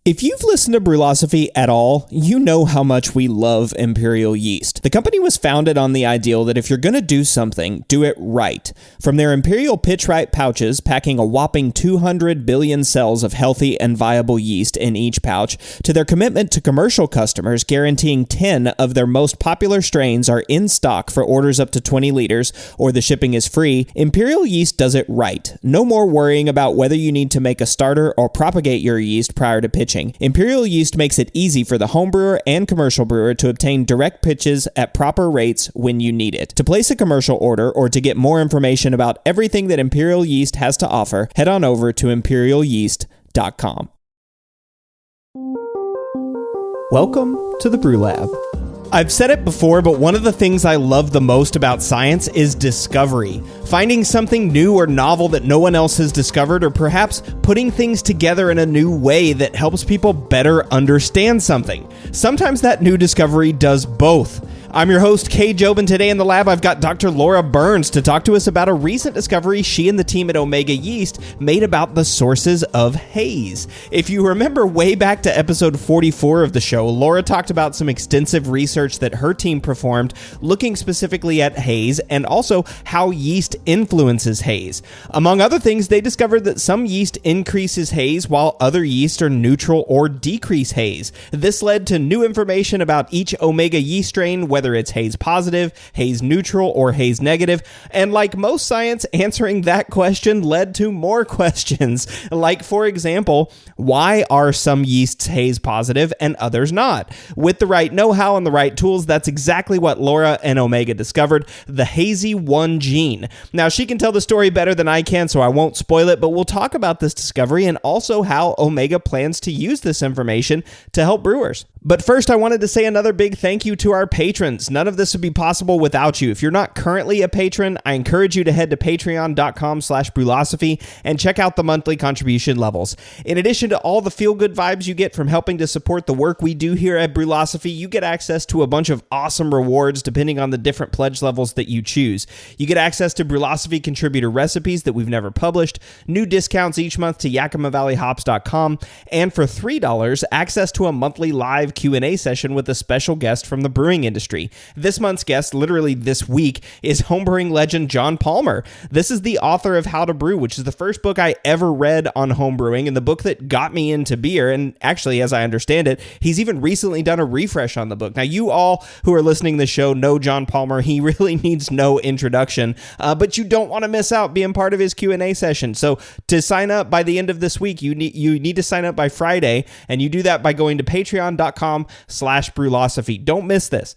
If you've listened to Brewlosophy at all, you know how much we love Imperial Yeast. The company was founded on the ideal that if you're going to do something, do it right. From their Imperial Pitch-Right pouches, packing a whopping 200 billion cells of healthy and viable yeast in each pouch, to their commitment to commercial customers, guaranteeing 10 of their most popular strains are in stock for orders up to 20 liters, or the shipping is free, Imperial Yeast does it right. No more worrying about whether you need to make a starter or propagate your yeast prior to pitching. Imperial Yeast makes it easy for the home brewer and commercial brewer to obtain direct pitches at proper rates when you need it. To place a commercial order or to get more information about everything that Imperial Yeast has to offer, head on over to imperialyeast.com. Welcome to the Brew Lab. I've said it before, but one of the things I love the most about science is discovery. Finding something new or novel that no one else has discovered, or perhaps putting things together in a new way that helps people better understand something. Sometimes that new discovery does both. I'm your host, Cade, and today in the lab I've got Dr. Laura Burns to talk to us about a recent discovery she and the team at Omega Yeast made about the sources of haze. If you remember way back to episode 44 of the show, Laura talked about some extensive research that her team performed looking specifically at haze and also how yeast influences haze. Among other things, they discovered that some yeast increases haze while other yeast are neutral or decrease haze. This led to new information about each Omega yeast strain, whether it's haze positive, haze neutral, or haze negative. And like most science, answering that question led to more questions. Like, for example, why are some yeasts haze positive and others not? With the right know-how and the right tools, that's exactly what Laura and Omega discovered, the HZY-1 gene. Now, she can tell the story better than I can, so I won't spoil it, but we'll talk about this discovery and also how Omega plans to use this information to help brewers. But first, I wanted to say another big thank you to our patrons. None of this would be possible without you. If you're not currently a patron, I encourage you to head to patreon.com/brewlosophy and check out the monthly contribution levels. In addition to all the feel-good vibes you get from helping to support the work we do here at Brewlosophy, you get access to a bunch of awesome rewards depending on the different pledge levels that you choose. You get access to Brewlosophy contributor recipes that we've never published, new discounts each month to YakimaValleyHops.com, and for $3, access to a monthly live Q&A session with a special guest from the brewing industry. This month's guest, literally this week, is homebrewing legend John Palmer. This is the author of How to Brew, which is the first book I ever read on homebrewing and the book that got me into beer. And actually, as I understand it, he's even recently done a refresh on the book. Now, you all who are listening to the show know John Palmer. He really needs no introduction, but you don't want to miss out being part of his Q&A session. So to sign up by the end of this week, you need to sign up by Friday, and you do that by going to patreon.com/brewlosophy. Don't miss this.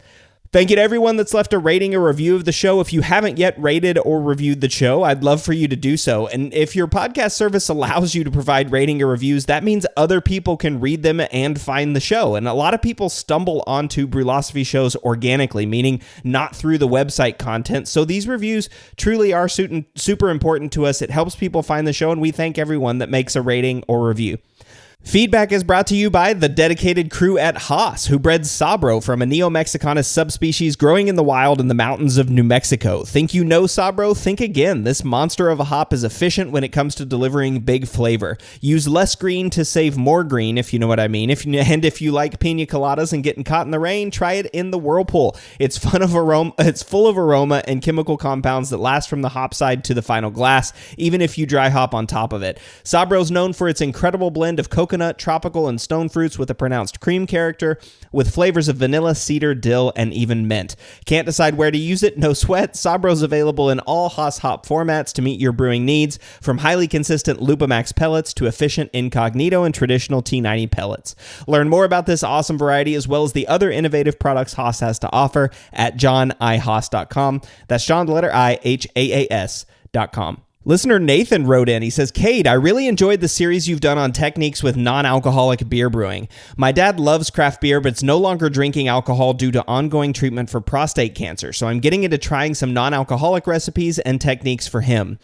Thank you to everyone that's left a rating or review of the show. If you haven't yet rated or reviewed the show, I'd love for you to do so. And if your podcast service allows you to provide rating or reviews, that means other people can read them and find the show. And a lot of people stumble onto Brewlosophy shows organically, meaning not through the website content. So these reviews truly are super important to us. It helps people find the show, and we thank everyone that makes a rating or review. Feedback is brought to you by the dedicated crew at Haas, who bred Sabro from a Neo-Mexicanus subspecies growing in the wild in the mountains of New Mexico. Think you know Sabro? Think again. This monster of a hop is efficient when it comes to delivering big flavor. Use less green to save more green, if you know what I mean. If you like pina coladas and getting caught in the rain, try it in the whirlpool. It's full of aroma and chemical compounds that last from the hop side to the final glass, even if you dry hop on top of it. Sabro's known for its incredible blend of coconut, tropical, and stone fruits with a pronounced cream character, with flavors of vanilla, cedar, dill, and even mint. Can't decide where to use it? No sweat. Sabro's available in all Haas hop formats to meet your brewing needs, from highly consistent Lupamax pellets to efficient Incognito and traditional T90 pellets. Learn more about this awesome variety as well as the other innovative products Haas has to offer at johnihaas.com. That's John, the letter I, HAAS.com. Listener Nathan wrote in. He says, Cade, I really enjoyed the series you've done on techniques with non-alcoholic beer brewing. My dad loves craft beer, but it's no longer drinking alcohol due to ongoing treatment for prostate cancer, so I'm getting into trying some non-alcoholic recipes and techniques for him.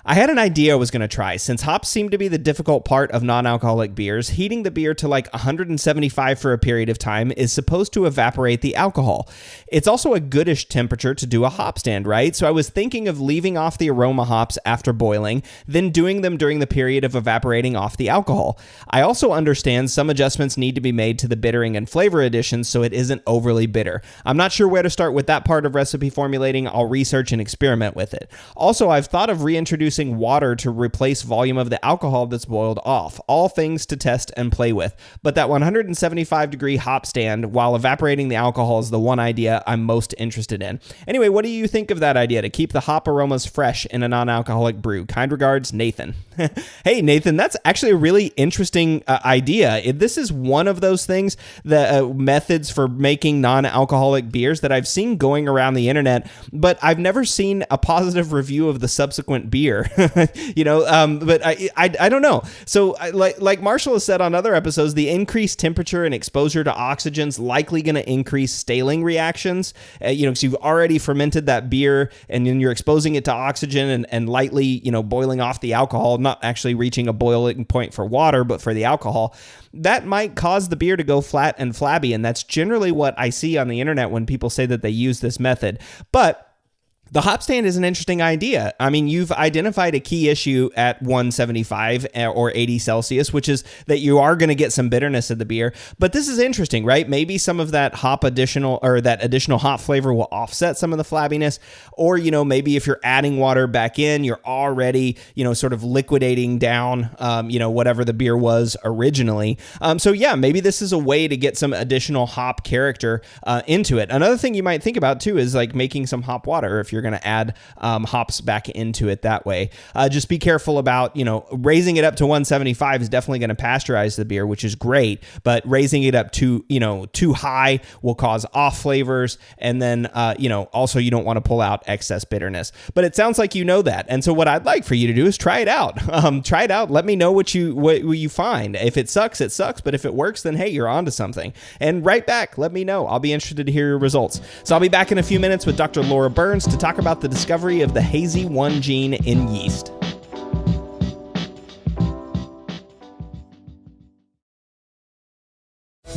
I had an idea I was going to try. Since hops seem to be the difficult part of non-alcoholic beers, heating the beer to like 175 for a period of time is supposed to evaporate the alcohol. It's also a goodish temperature to do a hop stand, right? So I was thinking of leaving off the aroma hops after boiling, then doing them during the period of evaporating off the alcohol. I also understand some adjustments need to be made to the bittering and flavor additions so it isn't overly bitter. I'm not sure where to start with that part of recipe formulating. I'll research and experiment with it. Also, I've thought of reintroducing water to replace volume of the alcohol that's boiled off. All things to test and play with. But that 175 degree hop stand while evaporating the alcohol is the one idea I'm most interested in. Anyway, what do you think of that idea to keep the hop aromas fresh in a non-alcoholic brew? Kind regards, Nathan. Hey, Nathan, that's actually a really interesting idea. This is one of those things, the methods for making non-alcoholic beers that I've seen going around the internet, but I've never seen a positive review of the subsequent beer. But I don't know. So like Marshall has said on other episodes, the increased temperature and exposure to oxygen's likely going to increase staling reactions. Because you've already fermented that beer and then you're exposing it to oxygen and lightly, boiling off the alcohol, not actually reaching a boiling point for water, but for the alcohol. That might cause the beer to go flat and flabby. And that's generally what I see on the internet when people say that they use this method. But the hop stand is an interesting idea. I mean, you've identified a key issue at 175 or 80 Celsius, which is that you are going to get some bitterness of the beer. But this is interesting, right? Maybe some of that additional hop flavor will offset some of the flabbiness. Or, maybe if you're adding water back in, you're already, sort of liquidating down, whatever the beer was originally. So yeah, maybe this is a way to get some additional hop character into it. Another thing you might think about too is like making some hop water if you're going to add hops back into it that way. Just be careful about, raising it up to 175 is definitely going to pasteurize the beer, which is great, but raising it up too high will cause off flavors. And then, also you don't want to pull out excess bitterness, but it sounds like you know that. And so what I'd like for you to do is try it out. Try it out. Let me know what you find. If it sucks, it sucks. But if it works, then hey, you're onto something. And right back, let me know. I'll be interested to hear your results. So I'll be back in a few minutes with Dr. Laura Burns to talk about the discovery of the HZY-1 gene in yeast.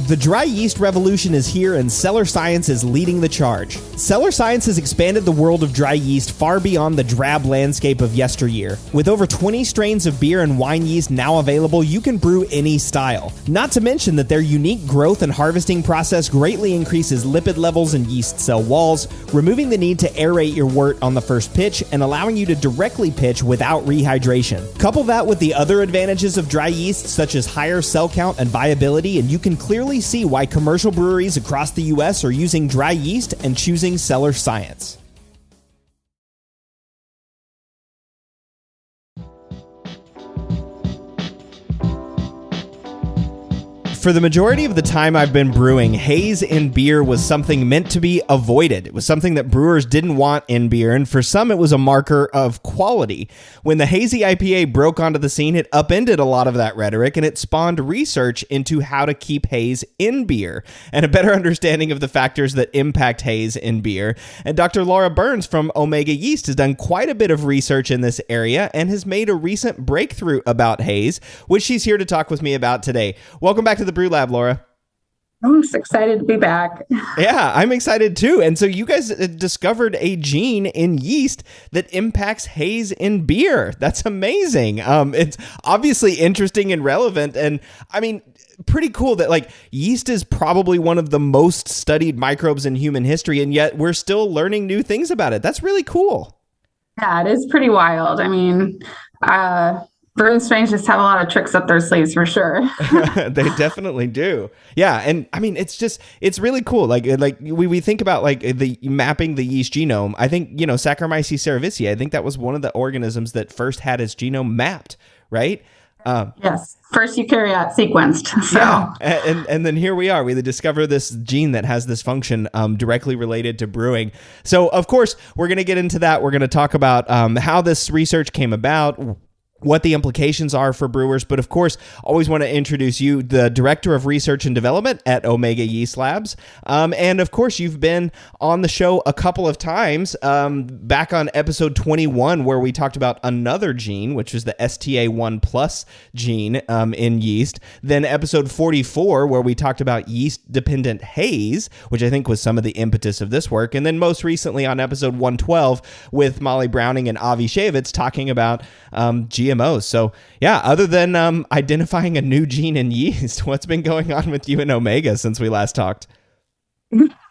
The dry yeast revolution is here and Cellar Science is leading the charge. Cellar Science has expanded the world of dry yeast far beyond the drab landscape of yesteryear. With over 20 strains of beer and wine yeast now available, you can brew any style. Not to mention that their unique growth and harvesting process greatly increases lipid levels in yeast cell walls, removing the need to aerate your wort on the first pitch and allowing you to directly pitch without rehydration. Couple that with the other advantages of dry yeast, such as higher cell count and viability, and you can clearly see why commercial breweries across the U.S. are using dry yeast and choosing Cellar Science. For the majority of the time I've been brewing, haze in beer was something meant to be avoided. It was something that brewers didn't want in beer, and for some it was a marker of quality. When the hazy IPA broke onto the scene, it upended a lot of that rhetoric, and it spawned research into how to keep haze in beer, and a better understanding of the factors that impact haze in beer. And Dr. Laura Burns from Omega Yeast has done quite a bit of research in this area, and has made a recent breakthrough about haze, which she's here to talk with me about today. Welcome back to the Brew Lab, Laura. I'm just excited to be back. Yeah, I'm excited too. And so you guys discovered a gene in yeast that impacts haze in beer. That's amazing. It's obviously interesting and relevant. And I mean, pretty cool that like yeast is probably one of the most studied microbes in human history. And yet we're still learning new things about it. That's really cool. Yeah, it is pretty wild. I mean, Brewing strains just have a lot of tricks up their sleeves for sure. They definitely do. Yeah. And I mean, it's really cool. Like we think about like the mapping the yeast genome. I think, Saccharomyces cerevisiae, I think that was one of the organisms that first had its genome mapped, right? Yes. First eukaryote sequenced. So. Yeah. And then here we are. We discover this gene that has this function directly related to brewing. So, of course, we're going to get into that. We're going to talk about how this research came about, what the implications are for brewers. But of course, always want to introduce you, the Director of Research and Development at Omega Yeast Labs. And of course, you've been on the show a couple of times, back on episode 21, where we talked about another gene, which was the HZY-1 plus gene in yeast. Then episode 44, where we talked about yeast-dependent haze, which I think was some of the impetus of this work. And then most recently on episode 112 with Molly Browning and Avi Shavitz talking about GMOs. So yeah, other than identifying a new gene in yeast, what's been going on with you and Omega since we last talked?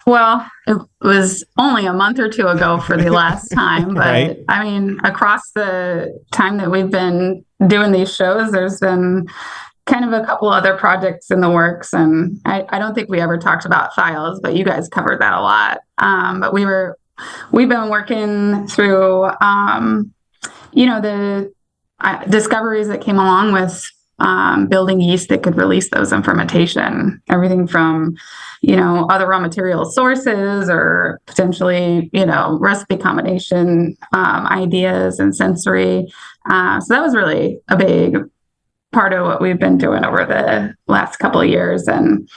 Well, it was only a month or two ago for the last time, but right. I mean, across the time that we've been doing these shows, there's been kind of a couple other projects in the works, and I don't think we ever talked about files, but you guys covered that a lot. But we've been working through, the discoveries that came along with building yeast that could release those in fermentation, everything from, other raw material sources or potentially, recipe combination ideas and sensory. So that was really a big part of what we've been doing over the last couple of years. And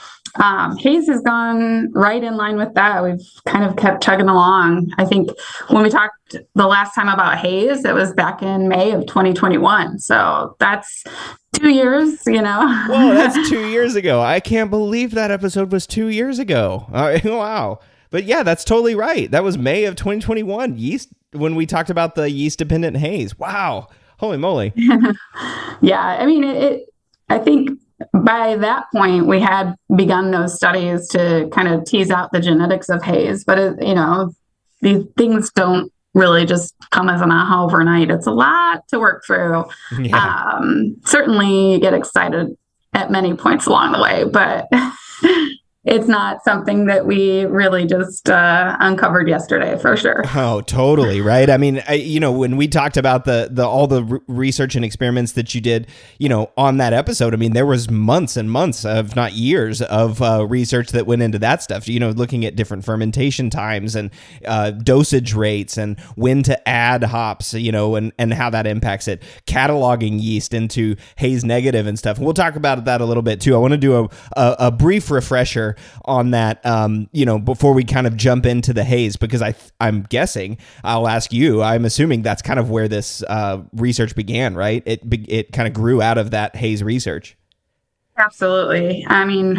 haze has gone right in line with that. We've kind of kept chugging along. I think when we talked the last time about haze, it was back in May of 2021. So that's 2 years, Whoa, that's 2 years ago. I can't believe that episode was 2 years ago. Wow. But yeah, that's totally right. That was May of 2021. Yeast, when we talked about the yeast-dependent haze. Wow. Holy moly. Yeah. I mean, I think by that point, we had begun those studies to kind of tease out the genetics of haze, but these things don't really just come as an aha overnight. It's a lot to work through. Yeah. Certainly get excited at many points along the way, but it's not something that we really just uncovered yesterday, for sure. Oh, totally. Right. I mean, when we talked about all the research and experiments that you did, on that episode, I mean, there was months and months, if not years, of research that went into that stuff, looking at different fermentation times and dosage rates and when to add hops, and how that impacts it, cataloging yeast into haze negative and stuff. We'll talk about that a little bit too. I want to do a brief refresher on that, before we kind of jump into the haze, because I'm guessing, I'll ask you, I'm assuming that's kind of where this research began, right? It kind of grew out of that haze research. Absolutely. I mean,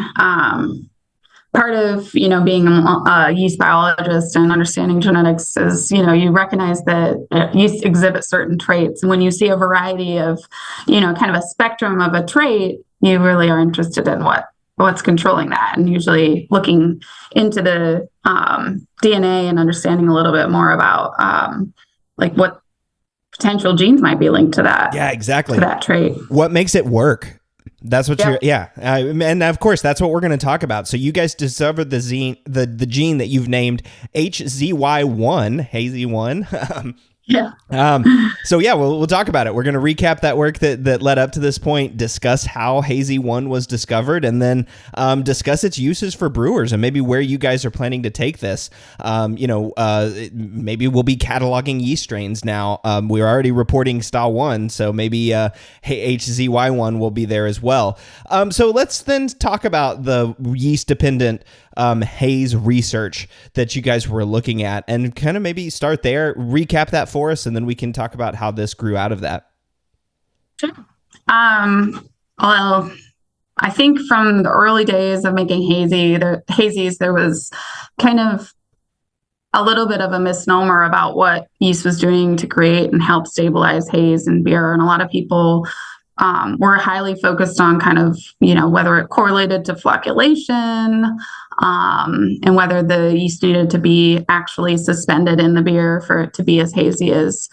part of, being a yeast biologist and understanding genetics is, you recognize that yeast exhibit certain traits. And when you see a variety of, kind of a spectrum of a trait, you really are interested in what's controlling that, and usually looking into the DNA and understanding a little bit more about what potential genes might be linked to that. Yeah, exactly. To that trait. What makes it work? That's what and of course, that's what we're going to talk about. So you guys discovered the gene that you've named HZY-1, HZY-1. Yeah. So yeah, we'll talk about it. We're going to recap that work that led up to this point, discuss how HZY-1 was discovered, and then discuss its uses for brewers and maybe where you guys are planning to take this. Maybe we'll be cataloging yeast strains now. We're already reporting style 1, so maybe HZY-1 will be there as well. So let's then talk about the yeast-dependent haze research that you guys were looking at, and kind of maybe start there, recap that for us, and then we can talk about how this grew out of that. Sure. Well, I think from the early days of making hazies, there was kind of a little bit of a misnomer about what yeast was doing to create and help stabilize haze and beer. And a lot of people were highly focused on kind of, whether it correlated to flocculation, and whether the yeast needed to be actually suspended in the beer for it to be as hazy as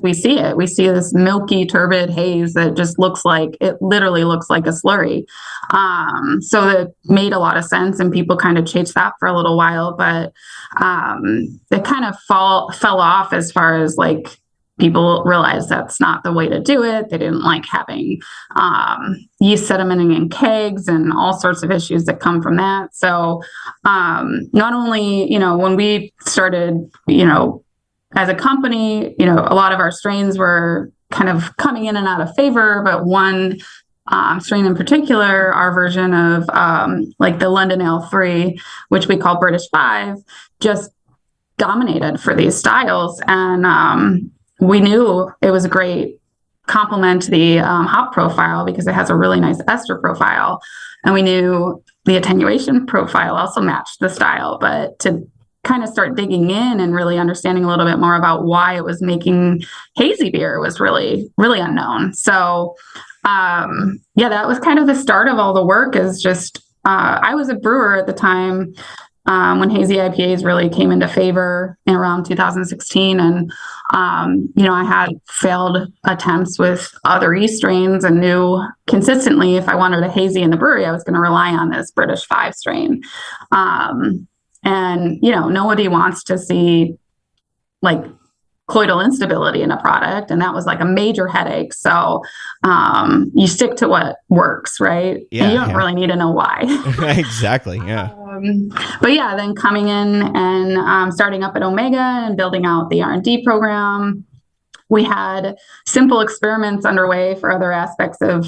we see it. We see this milky, turbid haze that just literally looks like a slurry. So it made a lot of sense, and people kind of chased that for a little while, but it kind of fell off as far as people realized that's not the way to do it. They didn't like having yeast sedimenting in kegs and all sorts of issues that come from that. So not only, when we started, as a company, a lot of our strains were kind of coming in and out of favor, but one strain in particular, our version of like the London Ale 3, which we call British 5, just dominated for these styles. And we knew it was a great complement to the hop profile because it has a really nice ester profile. And we knew the attenuation profile also matched the style. But to kind of start digging in and really understanding a little bit more about why it was making hazy beer was really, really unknown. So, that was kind of the start of all the work. Is just, I was a brewer at the time when hazy IPAs really came into favor in around 2016. And, I had failed attempts with other yeast strains and knew consistently if I wanted a hazy in the brewery, I was going to rely on this British 5 strain. And, nobody wants to see like colloidal instability in a product. And that was like a major headache. So you stick to what works, right? Yeah, and you don't really need to know why. Exactly. Yeah. Then coming in and starting up at Omega and building out the R&D program, we had simple experiments underway for other aspects of,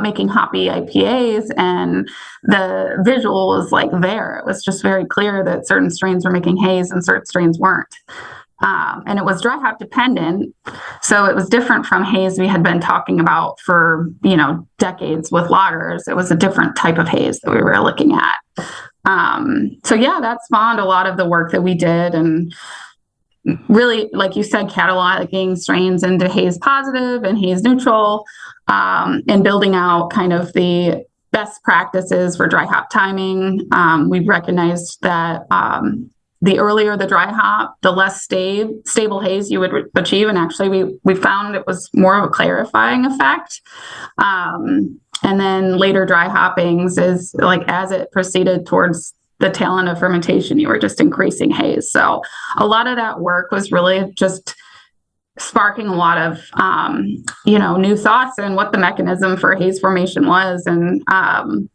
making hoppy IPAs, and the visual was like there. It was just very clear that certain strains were making haze and certain strains weren't. And it was dry hop dependent. So it was different from haze we had been talking about for, decades with lagers. It was a different type of haze that we were looking at. That spawned a lot of the work that we did, and really, like you said, cataloging strains into haze positive and haze neutral, and building out kind of the best practices for dry hop timing. We recognized that the earlier the dry hop, the less stable haze you would achieve. And actually, we found it was more of a clarifying effect. And then later dry hoppings is like as it proceeded towards the tail end of fermentation, you were just increasing haze. So a lot of that work was really just sparking a lot of, new thoughts and what the mechanism for haze formation was. And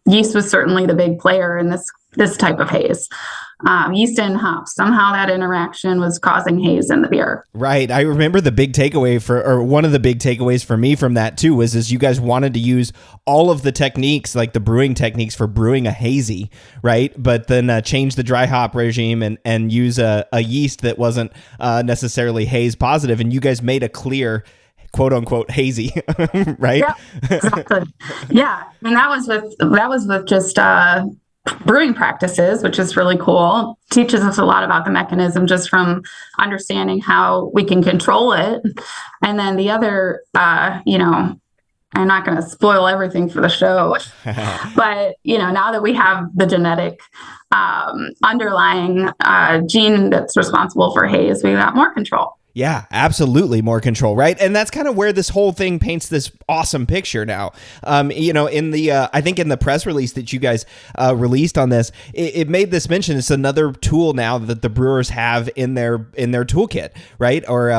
yeast was certainly the big player in this type of haze. Yeast and hops, somehow that interaction was causing haze in the beer. Right. I remember the big takeaway one of the big takeaways for me from that too was you guys wanted to use all of the techniques, like the brewing techniques for brewing a hazy, right? But then change the dry hop regime and use a yeast that wasn't necessarily haze positive. And you guys made a clear quote unquote hazy, right? Yeah, exactly. Yeah. And that was with just, brewing practices, which is really cool. Teaches us a lot about the mechanism just from understanding how we can control it. And then the other, I'm not going to spoil everything for the show, but, now that we have the genetic underlying gene that's responsible for haze, we've got more control. Yeah, absolutely more control, right? And that's kind of where this whole thing paints this awesome picture now. In the I think in the press release that you guys released on this, it made this mention. It's another tool now that the brewers have in their toolkit, right? Or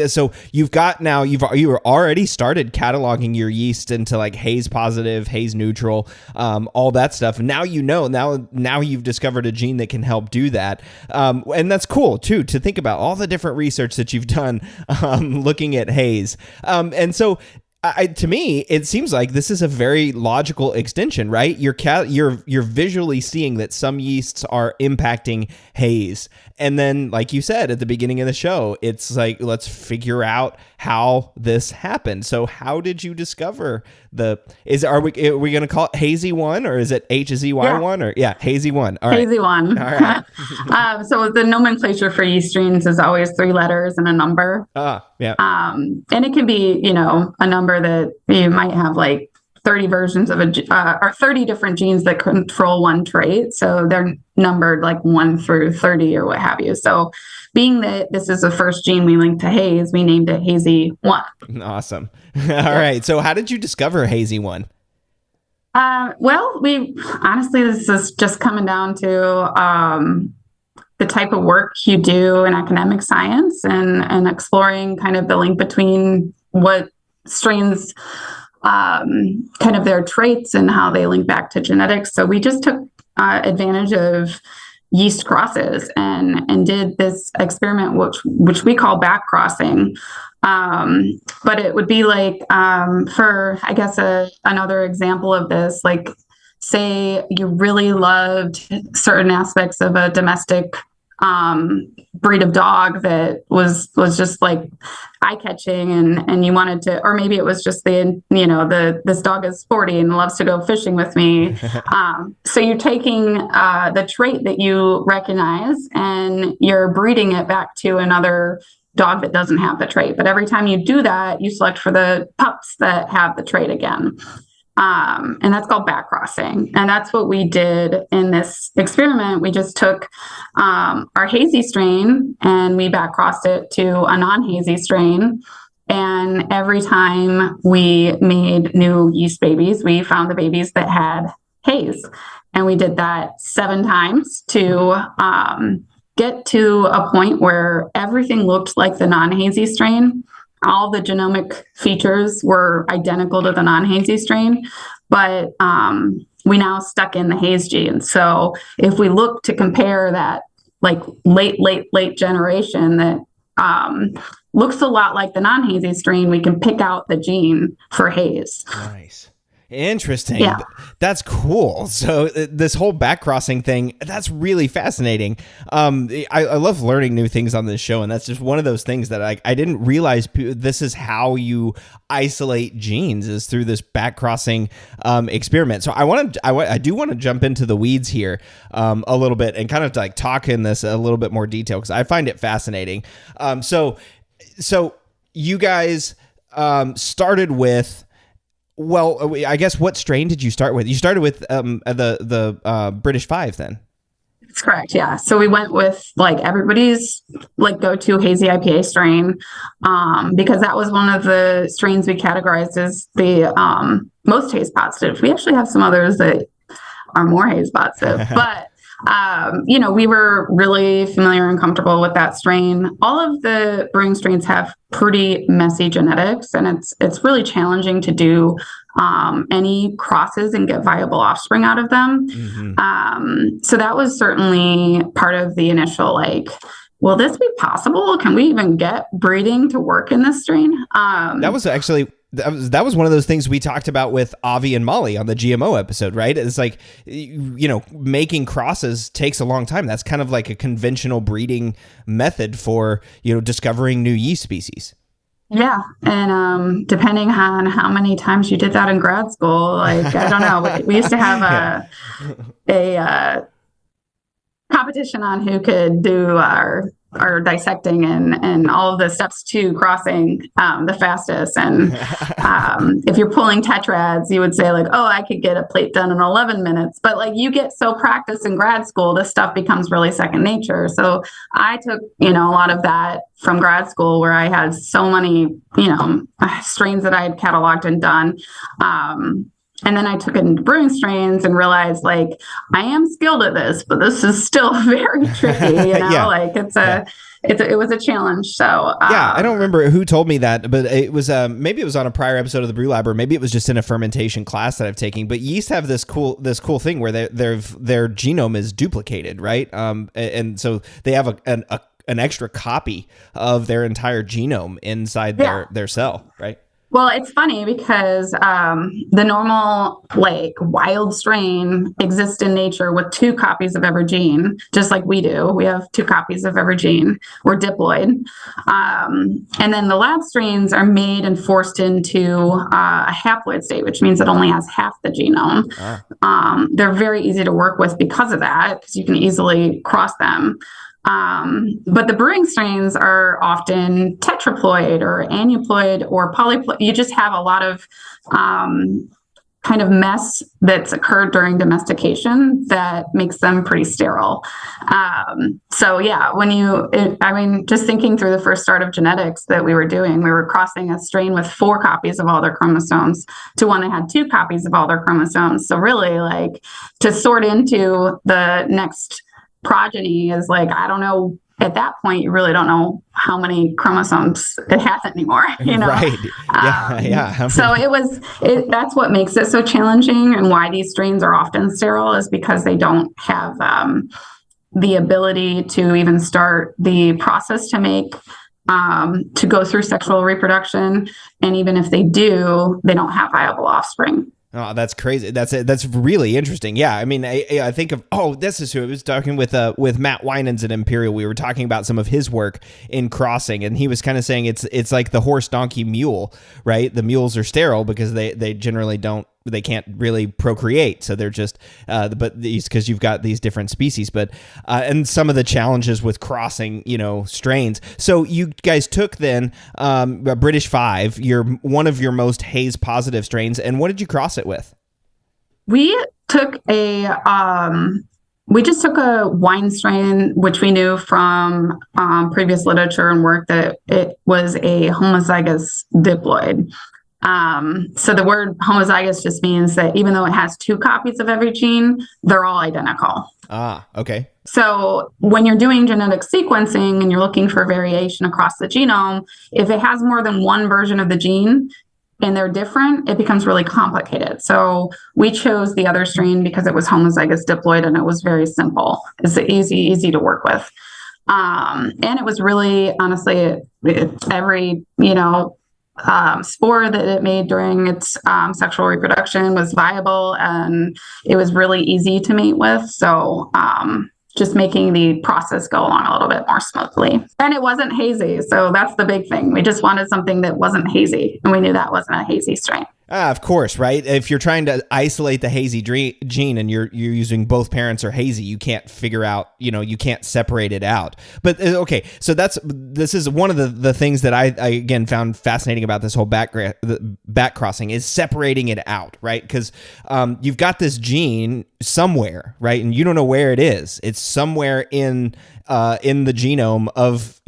so you've already started cataloging your yeast into like haze positive, haze neutral, all that stuff. And now now you've discovered a gene that can help do that, and that's cool too to think about all the different research that you've done looking at haze. And so to me, it seems like this is a very logical extension, right? You're visually seeing that some yeasts are impacting haze. And then, like you said at the beginning of the show, it's like, let's figure out how this happened. So how did you discover are we going to call it HZY-1 or is it HZY-1 or HZY-1? All right. HZY-1. All right. So the nomenclature for yeast strains is always 3 letters and a number. Yeah. And it can be, a number that you might have like 30 versions of or 30 different genes that control one trait. So they're numbered like 1 through 30 or what have you. So being that this is the first gene we linked to haze, we named it HZY-1. Awesome. All right. So how did you discover HZY-1? Well, this is just coming down to the type of work you do in academic science and exploring kind of the link between what strains kind of their traits and how they link back to genetics. So we just took advantage of yeast crosses and did this experiment, which we call back crossing. But it would be like, for, I guess, another example of this, like, say you really loved certain aspects of a domestic breed of dog that was just like eye-catching, and you wanted to, or maybe it was just this dog is sporty and loves to go fishing with me. So you're taking the trait that you recognize and you're breeding it back to another dog that doesn't have the trait. But every time you do that, you select for the pups that have the trait again. And that's called back crossing. And that's what we did in this experiment. We just took our hazy strain and we back crossed it to a non-hazy strain. And every time we made new yeast babies, we found the babies that had haze. And we did that 7 times to get to a point where everything looked like the non-hazy strain. All the genomic features were identical to the non-hazy strain, but we now stuck in the haze gene. So if we look to compare that like late generation that looks a lot like the non-hazy strain, we can pick out the gene for haze. Nice. Interesting. Yeah. That's cool. So this whole back crossing thing, that's really fascinating. I love learning new things on this show, and that's just one of those things that I didn't realize this is how you isolate genes, is through this back crossing experiment. So I do want to jump into the weeds here a little bit and kind of like talk in this a little bit more detail, because I find it fascinating. So you guys started with, well, I guess, what strain did you start with? You started with the British 5 then? That's correct. Yeah. So we went with like everybody's like go-to hazy IPA strain, because that was one of the strains we categorized as the most haze positive. We actually have some others that are more haze positive, but we were really familiar and comfortable with that strain. All of the brewing strains have pretty messy genetics, and it's really challenging to do any crosses and get viable offspring out of them. Mm-hmm. So that was certainly part of the initial, like, will this be possible? Can we even get breeding to work in this strain? That was one of those things we talked about with Avi and Molly on the GMO episode, right? It's like, making crosses takes a long time. That's kind of like a conventional breeding method for, discovering new yeast species. Yeah. And depending on how many times you did that in grad school, like, I don't know, we used to have a competition on who could do our dissecting and all of the steps to crossing the fastest. And if you're pulling tetrads, you would say like, oh, I could get a plate done in 11 minutes. But like, you get so practiced in grad school, this stuff becomes really second nature. So I took, a lot of that from grad school, where I had so many, strains that I had cataloged and done. And then I took it into brewing strains and realized, like, I am skilled at this, but this is still very tricky, like it was a challenge. So, I don't remember who told me that, but it was, maybe it was on a prior episode of the Brew Lab, or maybe it was just in a fermentation class that I've taken, but yeast have this cool thing where their genome is duplicated, right? And so they have an extra copy of their entire genome inside their cell, right? Well, it's funny because the normal, like, wild strain exists in nature with 2 copies of every gene, just like we do. We have 2 copies of every gene. We're diploid. And then the lab strains are made and forced into a haploid state, which means it only has half the genome. They're very easy to work with because of that, because you can easily cross them. But the brewing strains are often tetraploid or aneuploid or polyploid. You just have a lot of kind of mess that's occurred during domestication that makes them pretty sterile. So yeah, just thinking through the first start of genetics that we were doing, we were crossing a strain with 4 copies of all their chromosomes to one that had 2 copies of all their chromosomes. So really, like, to sort into the next progeny is like, I don't know, at that point you really don't know how many chromosomes it has anymore, Right. So that's what makes it so challenging, and why these strains are often sterile is because they don't have the ability to even start the process to make to go through sexual reproduction, and even if they do, they don't have viable offspring. Oh, that's crazy. That's really interesting. Yeah, I mean, I think of this is who I was talking with Matt Winans at Imperial. We were talking about some of his work in crossing, and he was kind of saying it's like the horse, donkey, mule, right? The mules are sterile because they generally they can't really procreate, so they're just but these, because you've got these different species, but and some of the challenges with crossing, strains. So you guys took then a British 5, one of your most haze positive strains, and what did you cross it with? We took we just took a wine strain, which we knew from previous literature and work that it was a homozygous diploid. So the word homozygous just means that even though it has 2 copies of every gene, they're all identical. Ah, okay. So when you're doing genetic sequencing and you're looking for variation across the genome, if it has more than one version of the gene and they're different, it becomes really complicated. So we chose the other strain because it was homozygous diploid and it was very simple. It's easy to work with. And it was really, honestly, every, spore that it made during its sexual reproduction was viable, and it was really easy to mate with. So just making the process go along a little bit more smoothly. And it wasn't hazy. So that's the big thing. We just wanted something that wasn't hazy, and we knew that wasn't a hazy strain. Of course, right? If you're trying to isolate the hazy gene and you're using both parents are hazy, you can't figure out, you can't separate it out. But okay, so this is one of the things that I again found fascinating about this whole back crossing is separating it out, right? Because you've got this gene somewhere, right? And you don't know where it is. It's somewhere in the genome of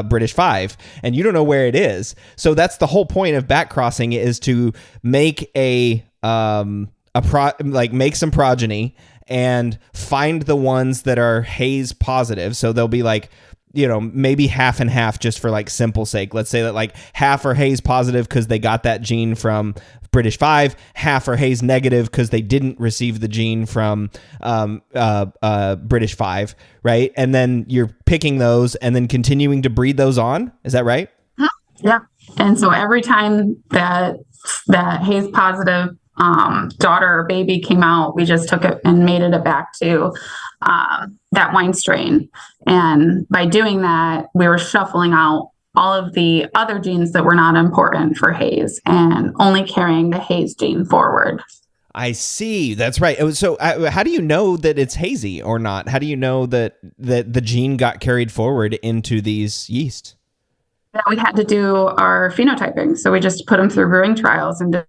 British 5, and you don't know where it is. So that's the whole point of back crossing, is to make make some progeny and find the ones that are haze positive. So they'll be like, maybe half and half, just for like simple sake. Let's say that like half are haze positive because they got that gene from British 5, half are haze negative because they didn't receive the gene from British 5, right? And then you're picking those and then continuing to breed those on. Is that right? Yeah. And so every time that haze positive daughter or baby came out, we just took it and mated it back to that wine strain. And by doing that, we were shuffling out all of the other genes that were not important for haze and only carrying the haze gene forward. I see. That's right. So how do you know that it's hazy or not? How do you know that the gene got carried forward into these yeast? Yeah, we had to do our phenotyping. So we just put them through brewing trials and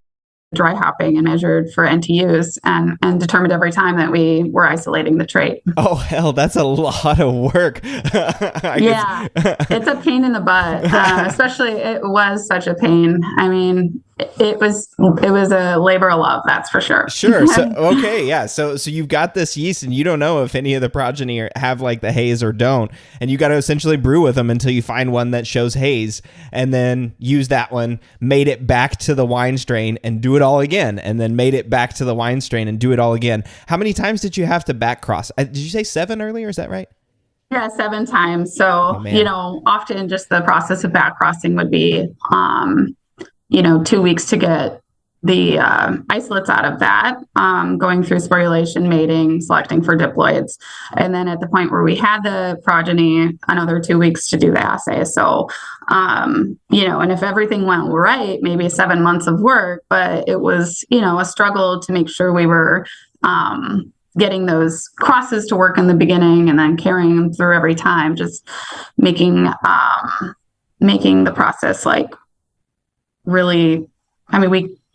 dry hopping and measured for NTUs and determined every time that we were isolating the trait. Oh, hell, that's a lot of work. Yeah, it's a pain in the butt. Especially, it was such a pain. I mean, it was a labor of love, that's for sure. Sure. So, okay. Yeah. So you've got this yeast and you don't know if any of the progeny have like the haze or don't. And you got to essentially brew with them until you find one that shows haze, and then use that one, made it back to the wine strain and do it all again. And then made it back to the wine strain and do it all again. How many times did you have to back cross? Did you say 7 earlier? Is that right? Yeah, 7 times. So, often just the process of back crossing would be, 2 weeks to get the isolates out of that, going through sporulation, mating, selecting for diploids. And then at the point where we had the progeny, another 2 weeks to do the assay. So, and if everything went right, maybe 7 months of work, but it was, a struggle to make sure we were getting those crosses to work in the beginning and then carrying them through every time, just making the process like really,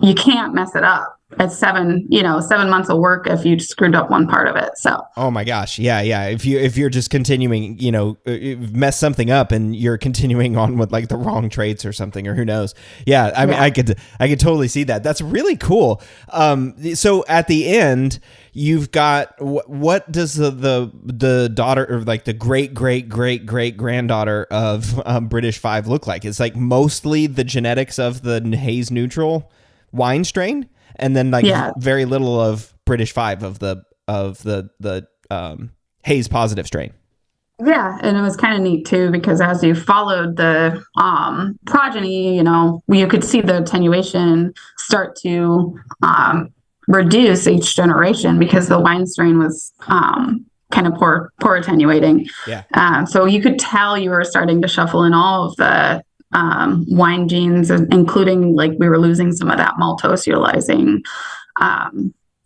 you can't mess it up. It's 7 months of work if you screwed up one part of it. So, oh my gosh. Yeah. If you're just continuing, mess something up and you're continuing on with like the wrong traits or something, or who knows. Yeah. I mean, I could totally see that. That's really cool. So at the end, you've got, what does the daughter, or like the great granddaughter of British 5 look like? It's like mostly the genetics of the haze neutral wine strain, and then very little of British 5 of the haze positive strain. Yeah, and it was kind of neat too because as you followed the progeny, you could see the attenuation start to reduce each generation because the wine strain was kind of poor attenuating. Yeah. So you could tell you were starting to shuffle in all of the wine genes, including like we were losing some of that maltose utilizing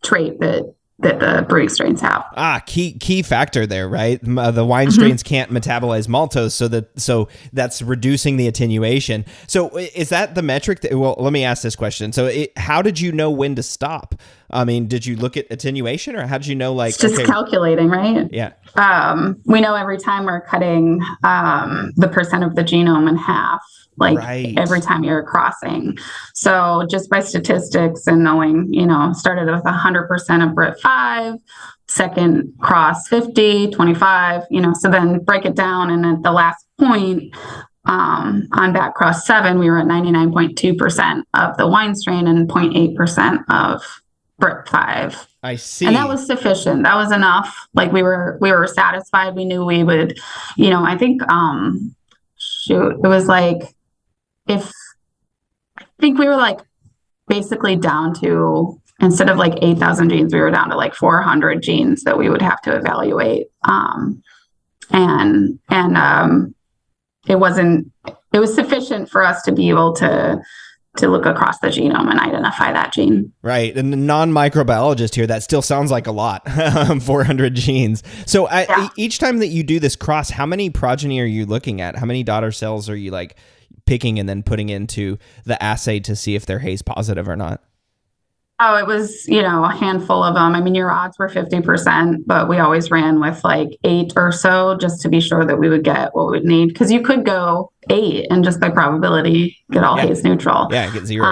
trait that the brewing strains have. Key factor there, right? The wine strains can't metabolize maltose, so that's reducing the attenuation. So is that the metric? Well, let me ask this question. So how did you know when to stop? I mean, did you look at attenuation, or how did you know? Like, it's just calculating, right? Yeah. We know every time we're cutting the percent of the genome in half. Every time you're crossing. So just by statistics and knowing, started with 100% of Brit 5, second cross 50, 25, so then break it down. And at the last point on back cross 7, we were at 99.2% of the wine strain and 0.8% of Brit 5. I see. And that was sufficient. That was enough. Like we were satisfied. We knew we would, I think, it was like, I think we were like basically down to, instead of like 8,000 genes, we were down to like 400 genes that we would have to evaluate. It was sufficient for us to be able to look across the genome and identify that gene. Right. And the non-microbiologist here, that still sounds like a lot, 400 genes. So each time that you do this cross, how many progeny are you looking at? How many daughter cells are you like picking and then putting into the assay to see if they're haze positive or not? Oh, it was, a handful of them. I mean, your odds were 50%, but we always ran with like 8 or so just to be sure that we would get what we would need. Because you could go 8 and just by probability get all haze neutral. Yeah, get 0.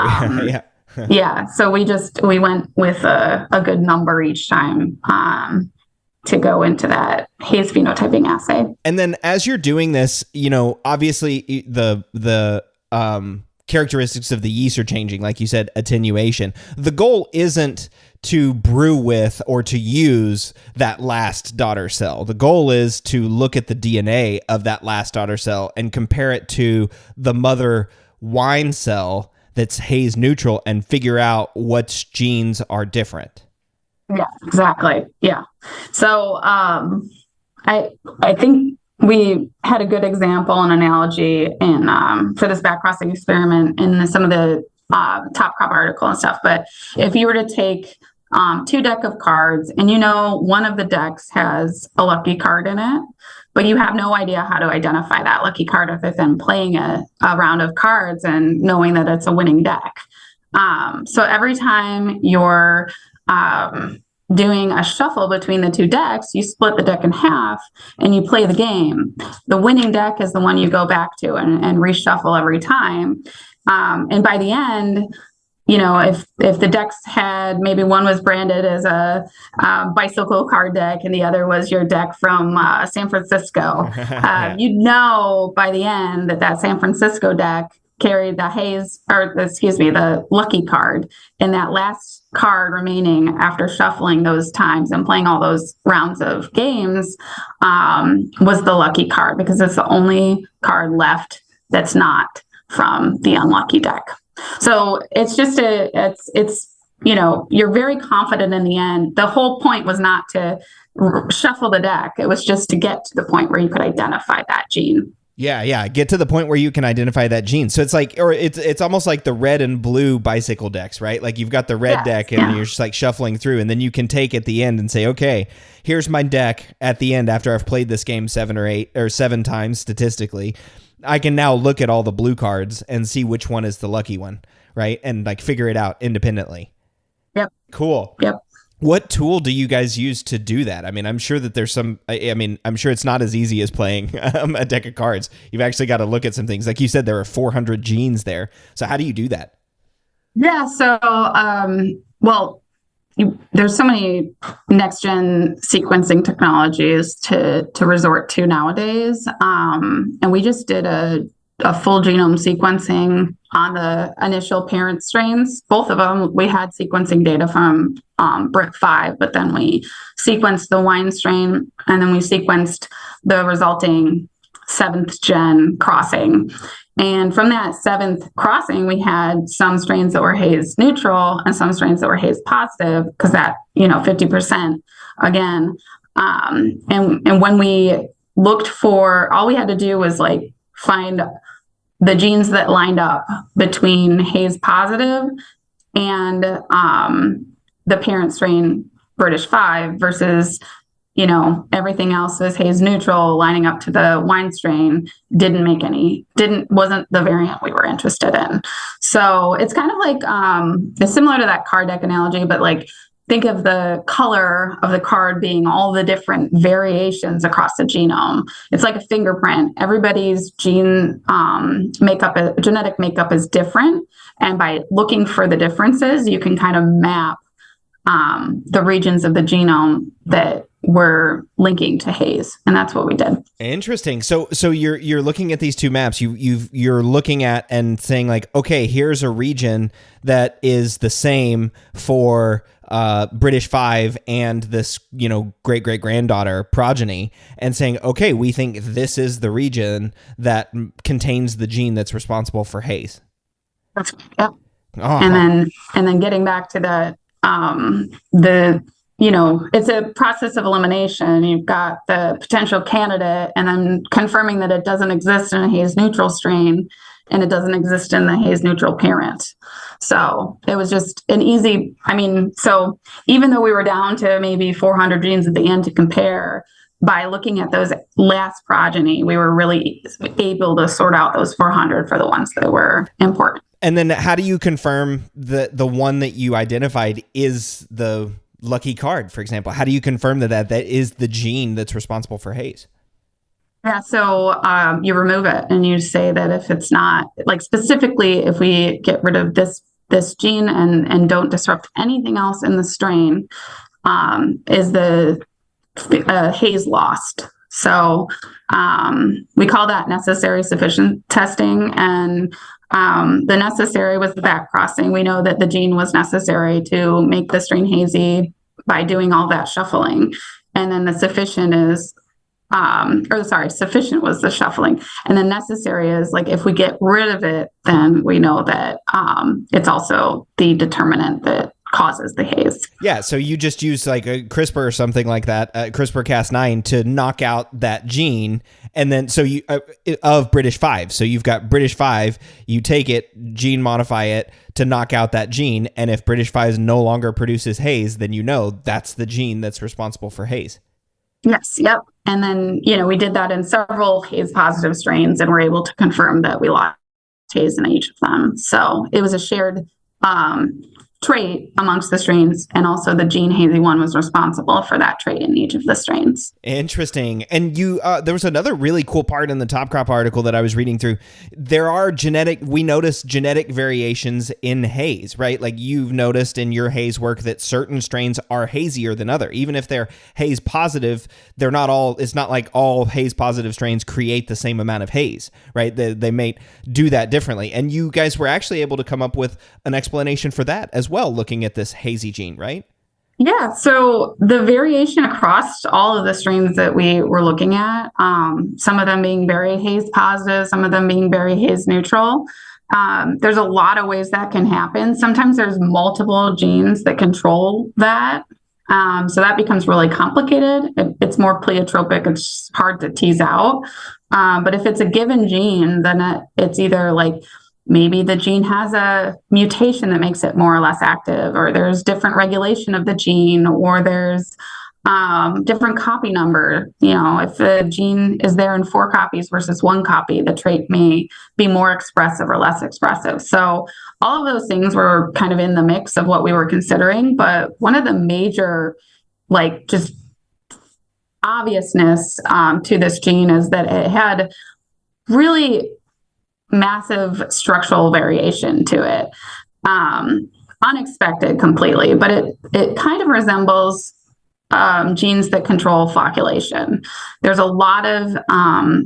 Yeah. Yeah. So we went with a good number each time to go into that haze phenotyping assay. And then as you're doing this, obviously the characteristics of the yeast are changing, like you said, attenuation. The goal isn't to brew with or to use that last daughter cell. The goal is to look at the DNA of that last daughter cell and compare it to the mother wine cell that's haze neutral and figure out which genes are different. Yeah, exactly. Yeah. So I think we had a good example and analogy in for this back crossing experiment in some of the top crop article and stuff. But if you were to take 2 deck of cards and one of the decks has a lucky card in it, but you have no idea how to identify that lucky card other than playing a round of cards and knowing that it's a winning deck. So every time you're doing a shuffle between the 2 decks, you split the deck in half and you play the game. The winning deck is the one you go back to and reshuffle every time. And by the end, if the decks had, maybe one was branded as a bicycle card deck and the other was your deck from San Francisco, by the end that San Francisco deck carried the lucky card, and that last card remaining after shuffling those times and playing all those rounds of games was the lucky card because it's the only card left that's not from the unlucky deck. So it's just you're very confident in the end. The whole point was not to shuffle the deck. It was just to get to the point where you could identify that gene. Yeah. Get to the point where you can identify that gene. So it's like, or it's almost like the red and blue bicycle decks, right? Like you've got the red deck and you're just like shuffling through, and then you can take at the end and say, okay, here's my deck at the end after I've played this game 7 or 8 or 7 times statistically. I can now look at all the blue cards and see which one is the lucky one, right? And like figure it out independently. Yep. Cool. Yep. What tool do you guys use to do that? I mean, I'm sure that there's some, I'm sure it's not as easy as playing a deck of cards. You've actually got to look at some things. Like you said, there are 400 genes there. So how do you do that? Yeah. So, there's so many next gen sequencing technologies to resort to nowadays. And we just did a a full genome sequencing on the initial parent strains. Both of them, we had sequencing data from Brit5, but then we sequenced the wine strain, and then we sequenced the resulting 7th gen crossing. And from that 7th crossing, we had some strains that were haze neutral and some strains that were haze positive, because that, 50% again. And when we looked for, all we had to do was like find the genes that lined up between haze positive and the parent strain British 5 versus, everything else was haze neutral lining up to the wine strain wasn't the variant we were interested in. So it's kind of like, it's similar to that card deck analogy, but like, think of the color of the card being all the different variations across the genome. It's like a fingerprint. Everybody's genetic makeup is different. And by looking for the differences, you can kind of map the regions of the genome that we're linking to haze, and that's what we did. Interesting. So you're looking at these two maps. You're looking at and saying like, okay, here's a region that is the same for British 5 and this great great granddaughter progeny, and saying, okay, we think this is the region that contains the gene that's responsible for haze. Yep. Oh. And then getting back to it's a process of elimination. You've got the potential candidate and then confirming that it doesn't exist in a haze neutral strain and it doesn't exist in the haze neutral parent. So it was just so even though we were down to maybe 400 genes at the end to compare, by looking at those last progeny, we were really able to sort out those 400 for the ones that were important. And then how do you confirm the one that you identified is the lucky card, for example? How do you confirm that is the gene that's responsible for haze? Yeah, so you remove it and you say that if it's not, like specifically if we get rid of this gene and don't disrupt anything else in the strain, is the haze lost. So we call that necessary sufficient testing, and the necessary was the back crossing. We know that the gene was necessary to make the strain hazy by doing all that shuffling. And then the sufficient is, sufficient was the shuffling. And then necessary is like, if we get rid of it, then we know that it's also the determinant that causes the haze. Yeah, so you just use like a CRISPR or something like that, CRISPR-Cas9 to knock out that gene, and then so you of British 5. So you've got British 5, you take it, gene modify it to knock out that gene, and if British 5 no longer produces haze, then that's the gene that's responsible for haze. Yes, yep. And then, we did that in several haze positive strains and were able to confirm that we lost haze in each of them. So it was a shared trait amongst the strains, and also the gene HZY-1 was responsible for that trait in each of the strains. Interesting. And you there was another really cool part in the Top Crop article that I was reading through. We noticed genetic variations in haze, right? Like you've noticed in your haze work that certain strains are hazier than other. Even if they're haze positive, it's not like all haze positive strains create the same amount of haze, right? They may do that differently. And you guys were actually able to come up with an explanation for that as well, looking at this hazy gene, right? Yeah, so the variation across all of the strains that we were looking at, some of them being very haze positive, some of them being very haze neutral, there's a lot of ways that can happen. Sometimes there's multiple genes that control that, so that becomes really complicated. It's more pleiotropic, it's hard to tease out, but if it's a given gene, then it's either like maybe the gene has a mutation that makes it more or less active, or there's different regulation of the gene, or there's different copy number. If the gene is there in 4 copies versus 1 copy, the trait may be more expressive or less expressive. So all of those things were kind of in the mix of what we were considering. But one of the major, just obviousness to this gene is that it had really massive structural variation to it, unexpected completely, but it kind of resembles genes that control flocculation. There's a lot of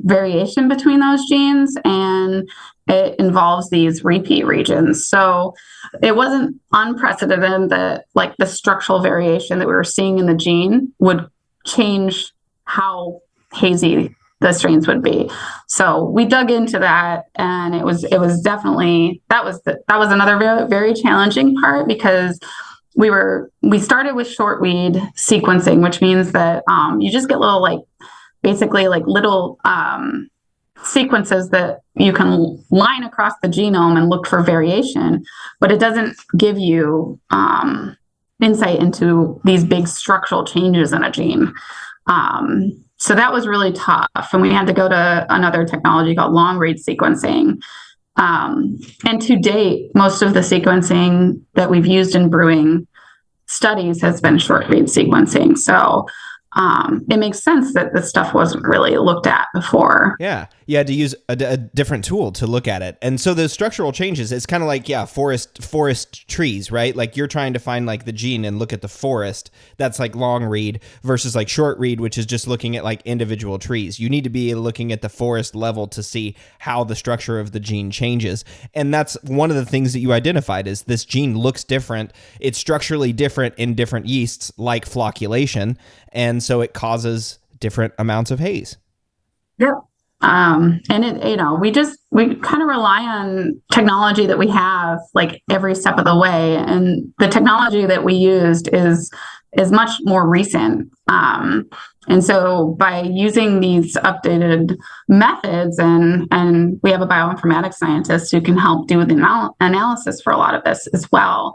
variation between those genes, and it involves these repeat regions. So it wasn't unprecedented that like the structural variation that we were seeing in the gene would change how hazy the strains would be. So we dug into that, and it was definitely that was another very, very challenging part, because we started with short read sequencing, which means that you just get little basically little sequences that you can line across the genome and look for variation, but it doesn't give you insight into these big structural changes in a gene. So that was really tough, and we had to go to another technology called long read sequencing. And to date, most of the sequencing that we've used in brewing studies has been short read sequencing. So it makes sense that this stuff wasn't really looked at before. Yeah. You had to use a different tool to look at it. And so the structural changes, it's kind of like, forest trees, right? Like you're trying to find like the gene and look at the forest. That's like long read versus like short read, which is just looking at like individual trees. You need to be looking at the forest level to see how the structure of the gene changes. And that's one of the things that you identified is this gene looks different. It's structurally different in different yeasts, like flocculation. And so it causes different amounts of haze. Yep. And we kind of rely on technology that we have like every step of the way. And the technology that we used is much more recent. And so by using these updated methods, and we have a bioinformatics scientist who can help do the analysis for a lot of this as well,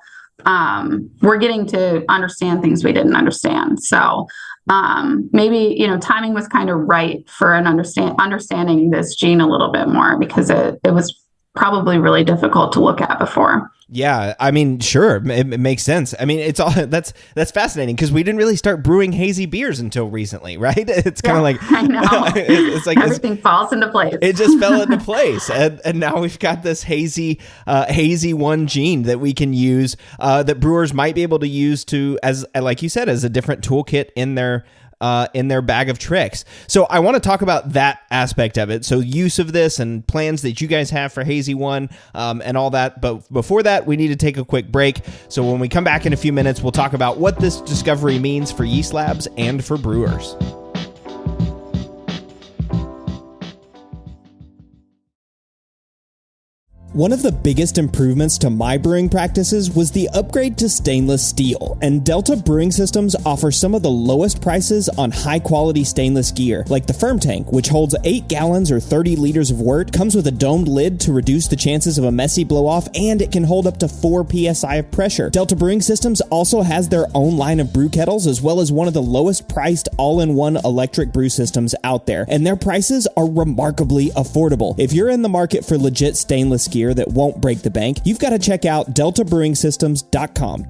we're getting to understand things we didn't understand. So maybe, timing was kind of right for an understanding this gene a little bit more, because it was probably really difficult to look at before. Yeah, I mean, sure, it makes sense. I mean, it's all that's fascinating, because we didn't really start brewing hazy beers until recently, right? It's kind of like I know. It's like everything falls into place. It just fell into place, and now we've got this HZY-1 gene that we can use, that brewers might be able to use to, as like you said, as a different toolkit in their bag of tricks. So I want to talk about that aspect of it. So use of this and plans that you guys have for HZY-1 and all that. But before that, we need to take a quick break. So when we come back in a few minutes, we'll talk about what this discovery means for yeast labs and for brewers. One of the biggest improvements to my brewing practices was the upgrade to stainless steel, and Delta Brewing Systems offers some of the lowest prices on high-quality stainless gear, like the Firm Tank, which holds 8 gallons or 30 liters of wort, comes with a domed lid to reduce the chances of a messy blow-off, and it can hold up to 4 psi of pressure. Delta Brewing Systems also has their own line of brew kettles, as well as one of the lowest-priced all-in-one electric brew systems out there, and their prices are remarkably affordable. If you're in the market for legit stainless gear that won't break the bank, you've got to check out deltabrewingsystems.com.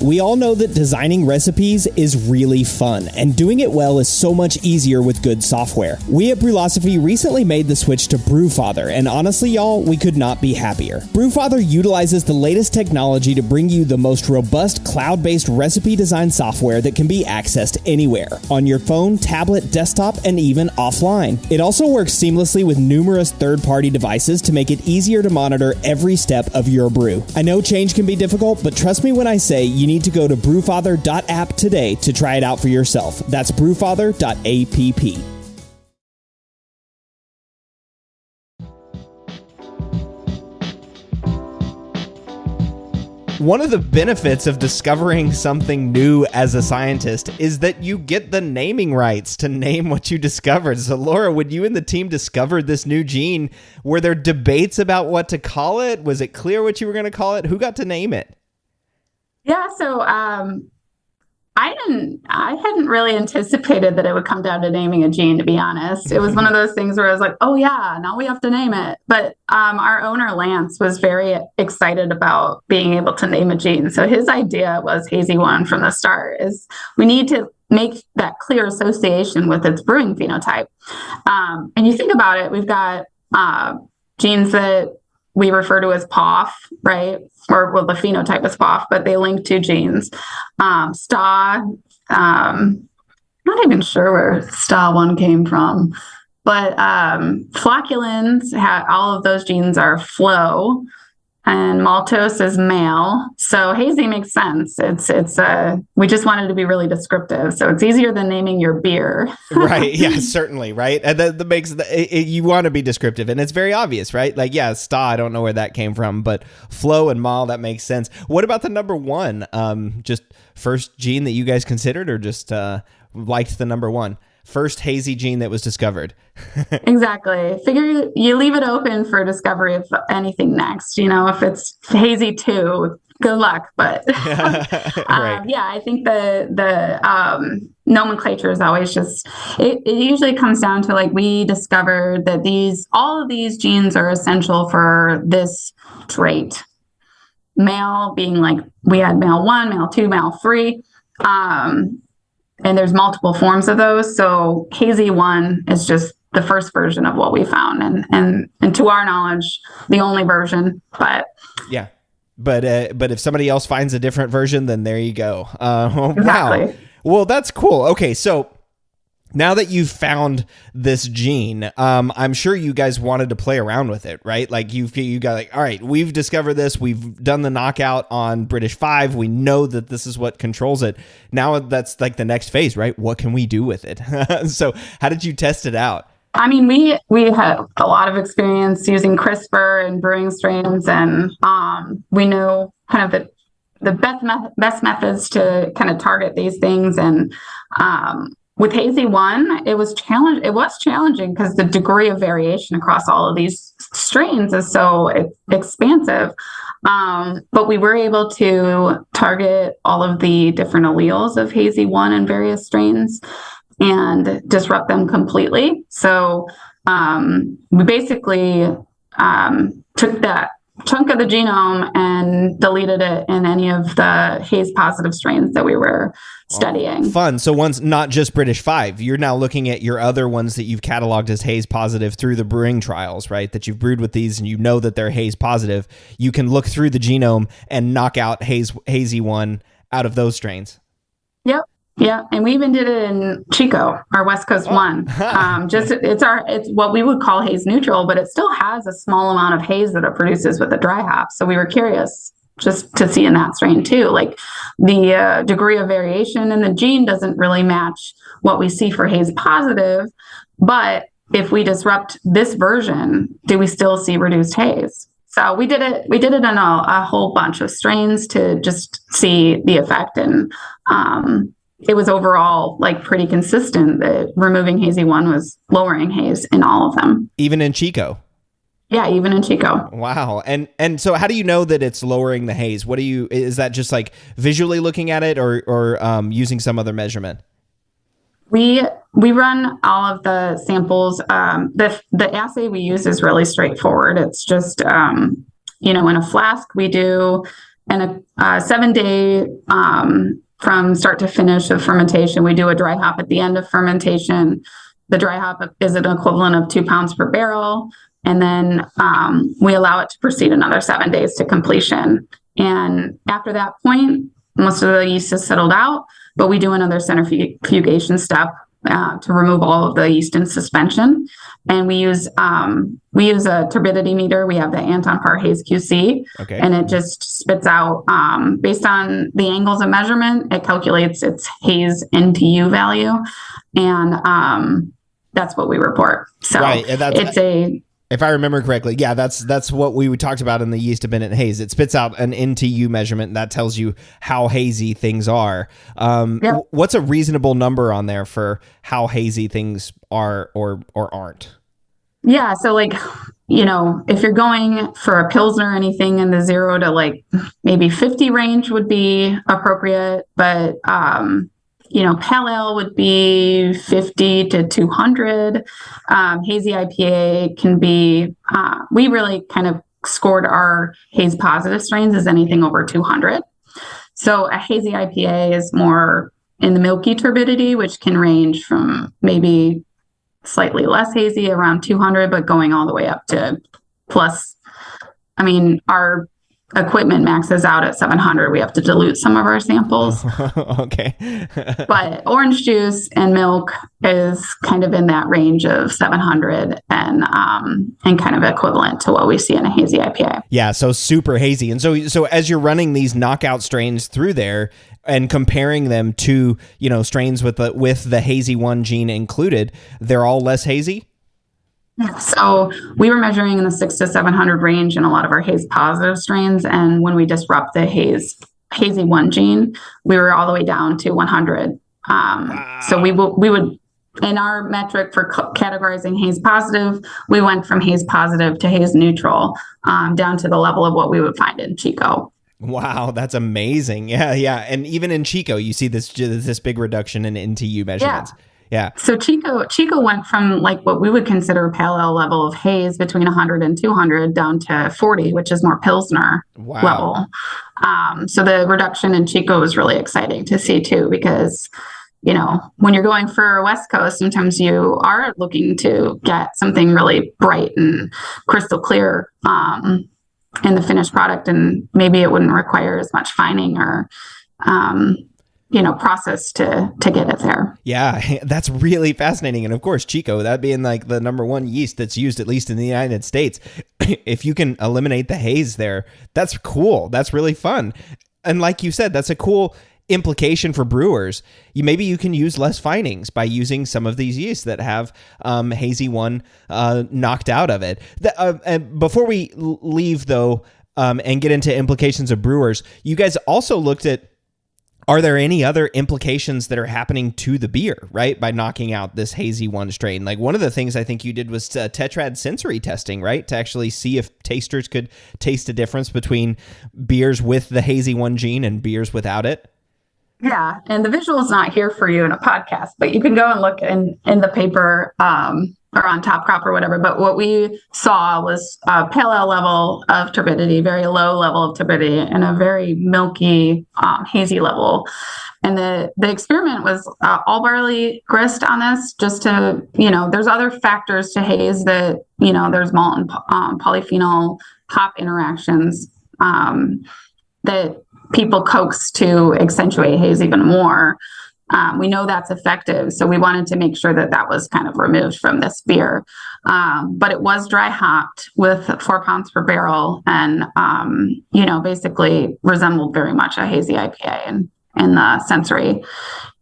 We all know that designing recipes is really fun, and doing it well is so much easier with good software. We at Brewlosophy recently made the switch to Brewfather, and honestly, y'all, we could not be happier. Brewfather utilizes the latest technology to bring you the most robust cloud-based recipe design software that can be accessed anywhere, on your phone, tablet, desktop, and even offline. It also works seamlessly with numerous third-party devices to make it easier to monitor every step of your brew. I know change can be difficult, but trust me when I say you need to go to brewfather.app today to try it out for yourself. That's brewfather.app. One of the benefits of discovering something new as a scientist is that you get the naming rights to name what you discovered. So Laura, when you and the team discovered this new gene, were there debates about what to call it? Was it clear what you were going to call it? Who got to name it? Yeah, so I hadn't really anticipated that it would come down to naming a gene, to be honest. It was one of those things where I was like, oh yeah, now we have to name it. But our owner, Lance, was very excited about being able to name a gene. So his idea was HZY-1 from the start, is we need to make that clear association with its brewing phenotype. And you think about it, we've got genes that we refer to as POF, right? Or well, the phenotype is POF, but they link two genes. STA, not even sure where HZY-1 came from, but flocculins, all of those genes are flow, and maltose is male. So hazy makes sense. We just wanted to be really descriptive, so it's easier than naming your beer. Right? Yeah, certainly. Right, and that makes you want to be descriptive, and it's very obvious, right? Like, yeah, sta, I don't know where that came from, but flow and mal, that makes sense. What about the number one? Just first gene that you guys considered, or just liked the number one? First hazy gene that was discovered. Exactly. Figure you leave it open for discovery of anything next. If it's hazy 2, good luck. But right. yeah, I think the nomenclature is always just, it usually comes down to, like, we discovered that all of these genes are essential for this trait. Male being, like, we had male 1, male 2, male 3. And there's multiple forms of those. So HZY-1 is just the first version of what we found, and to our knowledge, the only version. But yeah, but if somebody else finds a different version, then there you go. Exactly. Wow. Well, that's cool. Okay, so now that you've found this gene, I'm sure you guys wanted to play around with it, right? Like you got like, all right, we've discovered this. We've done the knockout on British 5. We know that this is what controls it. Now that's like the next phase, right? What can we do with it? So how did you test it out? I mean, we have a lot of experience using CRISPR and brewing strains, and we know kind of the best methods to kind of target these things. And with HZY-1, it was challenging because the degree of variation across all of these strains is so expansive. But we were able to target all of the different alleles of HZY-1 in various strains and disrupt them completely. So we basically took that chunk of the genome and deleted it in any of the haze positive strains that we were studying. Fun. So one's not just British 5. You're now looking at your other ones that you've cataloged as haze positive through the brewing trials, right? That you've brewed with these and you know that they're haze positive. You can look through the genome and knock out HZY-1 out of those strains. Yep. Yeah, and we even did it in Chico, our West Coast one. It's what we would call haze neutral, but it still has a small amount of haze that it produces with the dry hop. So we were curious just to see in that strain too, like the degree of variation in the gene doesn't really match what we see for haze positive, but if we disrupt this version, do we still see reduced haze? So we did it in a whole bunch of strains to just see the effect, and it was overall like pretty consistent that removing HZY-1 was lowering haze in all of them. Even in Chico? Yeah, even in Chico. Wow. And so how do you know that it's lowering the haze? Is that just like visually looking at it or using some other measurement? We run all of the samples. The assay we use is really straightforward. It's just, in a flask we do in a 7-day from start to finish of fermentation. We do a dry hop at the end of fermentation. The dry hop is an equivalent of 2 pounds per barrel. And then we allow it to proceed another 7 days to completion. And after that point, most of the yeast is settled out, but we do another centrifugation step to remove all of the yeast in suspension. And we use a turbidity meter. We have the Anton Par Haze QC, okay. And it just spits out, based on the angles of measurement, it calculates its haze NTU value. And that's what we report. So right. And if I remember correctly, yeah, that's what we talked about in the yeast dependent haze. It spits out an NTU measurement that tells you how hazy things are. Yep. What's a reasonable number on there for how hazy things are or aren't? Yeah, so if you're going for a Pilsner or anything in the 0 to like maybe 50 range would be appropriate, but pale ale would be 50 to 200. Hazy IPA can be, we really kind of scored our haze positive strains as anything over 200. So a hazy IPA is more in the milky turbidity, which can range from maybe slightly less hazy around 200, but going all the way up to plus I mean, our equipment maxes out at 700. We have to dilute some of our samples. Okay. But orange juice and milk is kind of in that range of 700 and kind of equivalent to what we see in a hazy IPA. Yeah, so super hazy. And so as you're running these knockout strains through there and comparing them to, strains with the HZY-1 gene included, they're all less hazy? So we were measuring in the 600 to 700 range in a lot of our haze positive strains. And when we disrupt the HZY-1 gene, we were all the way down to 100. Wow. So we would, in our metric for categorizing haze positive, we went from haze positive to haze neutral, down to the level of what we would find in Chico. Wow, that's amazing. Yeah. And even in Chico, you see this big reduction in NTU measurements. Yeah. So Chico went from like what we would consider a pale ale level of haze between 100 and 200 down to 40, which is more Pilsner level. So the reduction in Chico was really exciting to see too, because, when you're going for West Coast, sometimes you are looking to get something really bright and crystal clear in the finished product, and maybe it wouldn't require as much fining or process to get it there. Yeah, that's really fascinating. And of course, Chico, that being like the number one yeast that's used, at least in the United States, if you can eliminate the haze there, that's cool. That's really fun. And like you said, that's a cool implication for brewers. Maybe you can use less finings by using some of these yeasts that have HZY-1 knocked out of it. And before we leave, though, and get into implications of brewers, you guys also looked at, are there any other implications that are happening to the beer, right, by knocking out this HZY-1 strain? Like one of the things I think you did was tetrad sensory testing, right, to actually see if tasters could taste a difference between beers with the HZY-1 gene and beers without it. Yeah, and the visual is not here for you in a podcast, but you can go and look in the paper or on Top Crop or whatever. But what we saw was a pale ale level of turbidity, very low level of turbidity, and a very milky, hazy level. And the experiment was all barley grist on this, just to, there's other factors to haze that, there's malt and polyphenol hop interactions that people coax to accentuate haze even more. We know that's effective, so we wanted to make sure that was kind of removed from this beer. But it was dry hopped with 4 pounds per barrel, and basically resembled very much a hazy IPA in the sensory.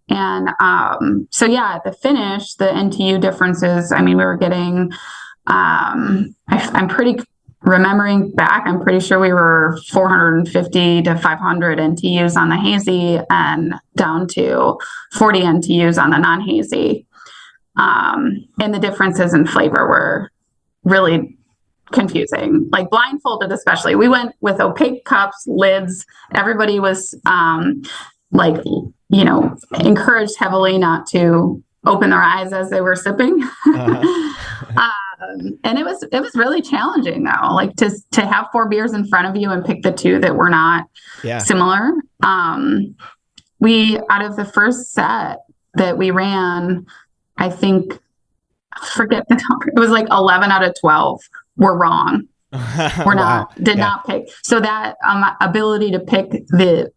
And at the finish, the NTU differences. I mean, we were getting. Remembering back, I'm pretty sure we were 450 to 500 NTUs on the hazy and down to 40 NTUs on the non-hazy. And the differences in flavor were really confusing, like blindfolded especially. We went with opaque cups, lids. Everybody was encouraged heavily not to open their eyes as they were sipping. And it was really challenging though, like to have 4 beers in front of you and pick the 2 that were not similar. We, out of the first set that we ran, I think, forget the number, it was like 11 out of 12 were wrong. Not pick. So that ability to pick the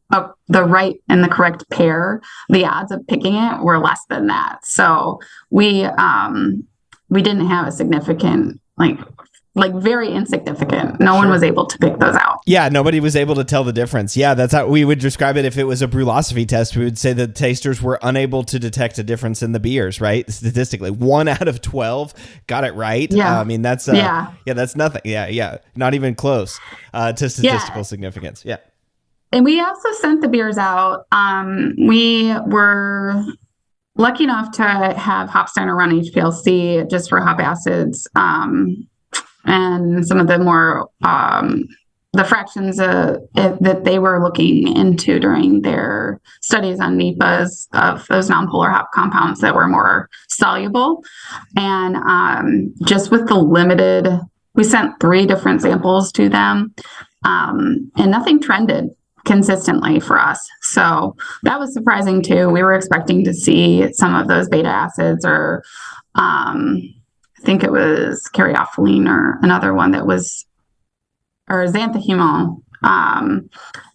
right and the correct pair, the odds of picking it were less than that. So we didn't have a significant, like very insignificant. No one was able to pick those out. Yeah, nobody was able to tell the difference. Yeah, that's how we would describe it if it was a brewlosophy test. We would say that tasters were unable to detect a difference in the beers, right? Statistically, 1 out of 12 got it right. Yeah. I mean, that's that's nothing. Yeah. Not even close to statistical significance. Yeah. And we also sent the beers out. We were lucky enough to have Hopsteiner run HPLC just for hop acids, and some of the more the fractions that they were looking into during their studies on NEPAs of those nonpolar hop compounds that were more soluble. And just with the limited, we sent 3 different samples to them, and nothing trended consistently for us. So that was surprising too. We were expecting to see some of those beta acids, or I think it was caryophyllene or another one that was or xanthohumol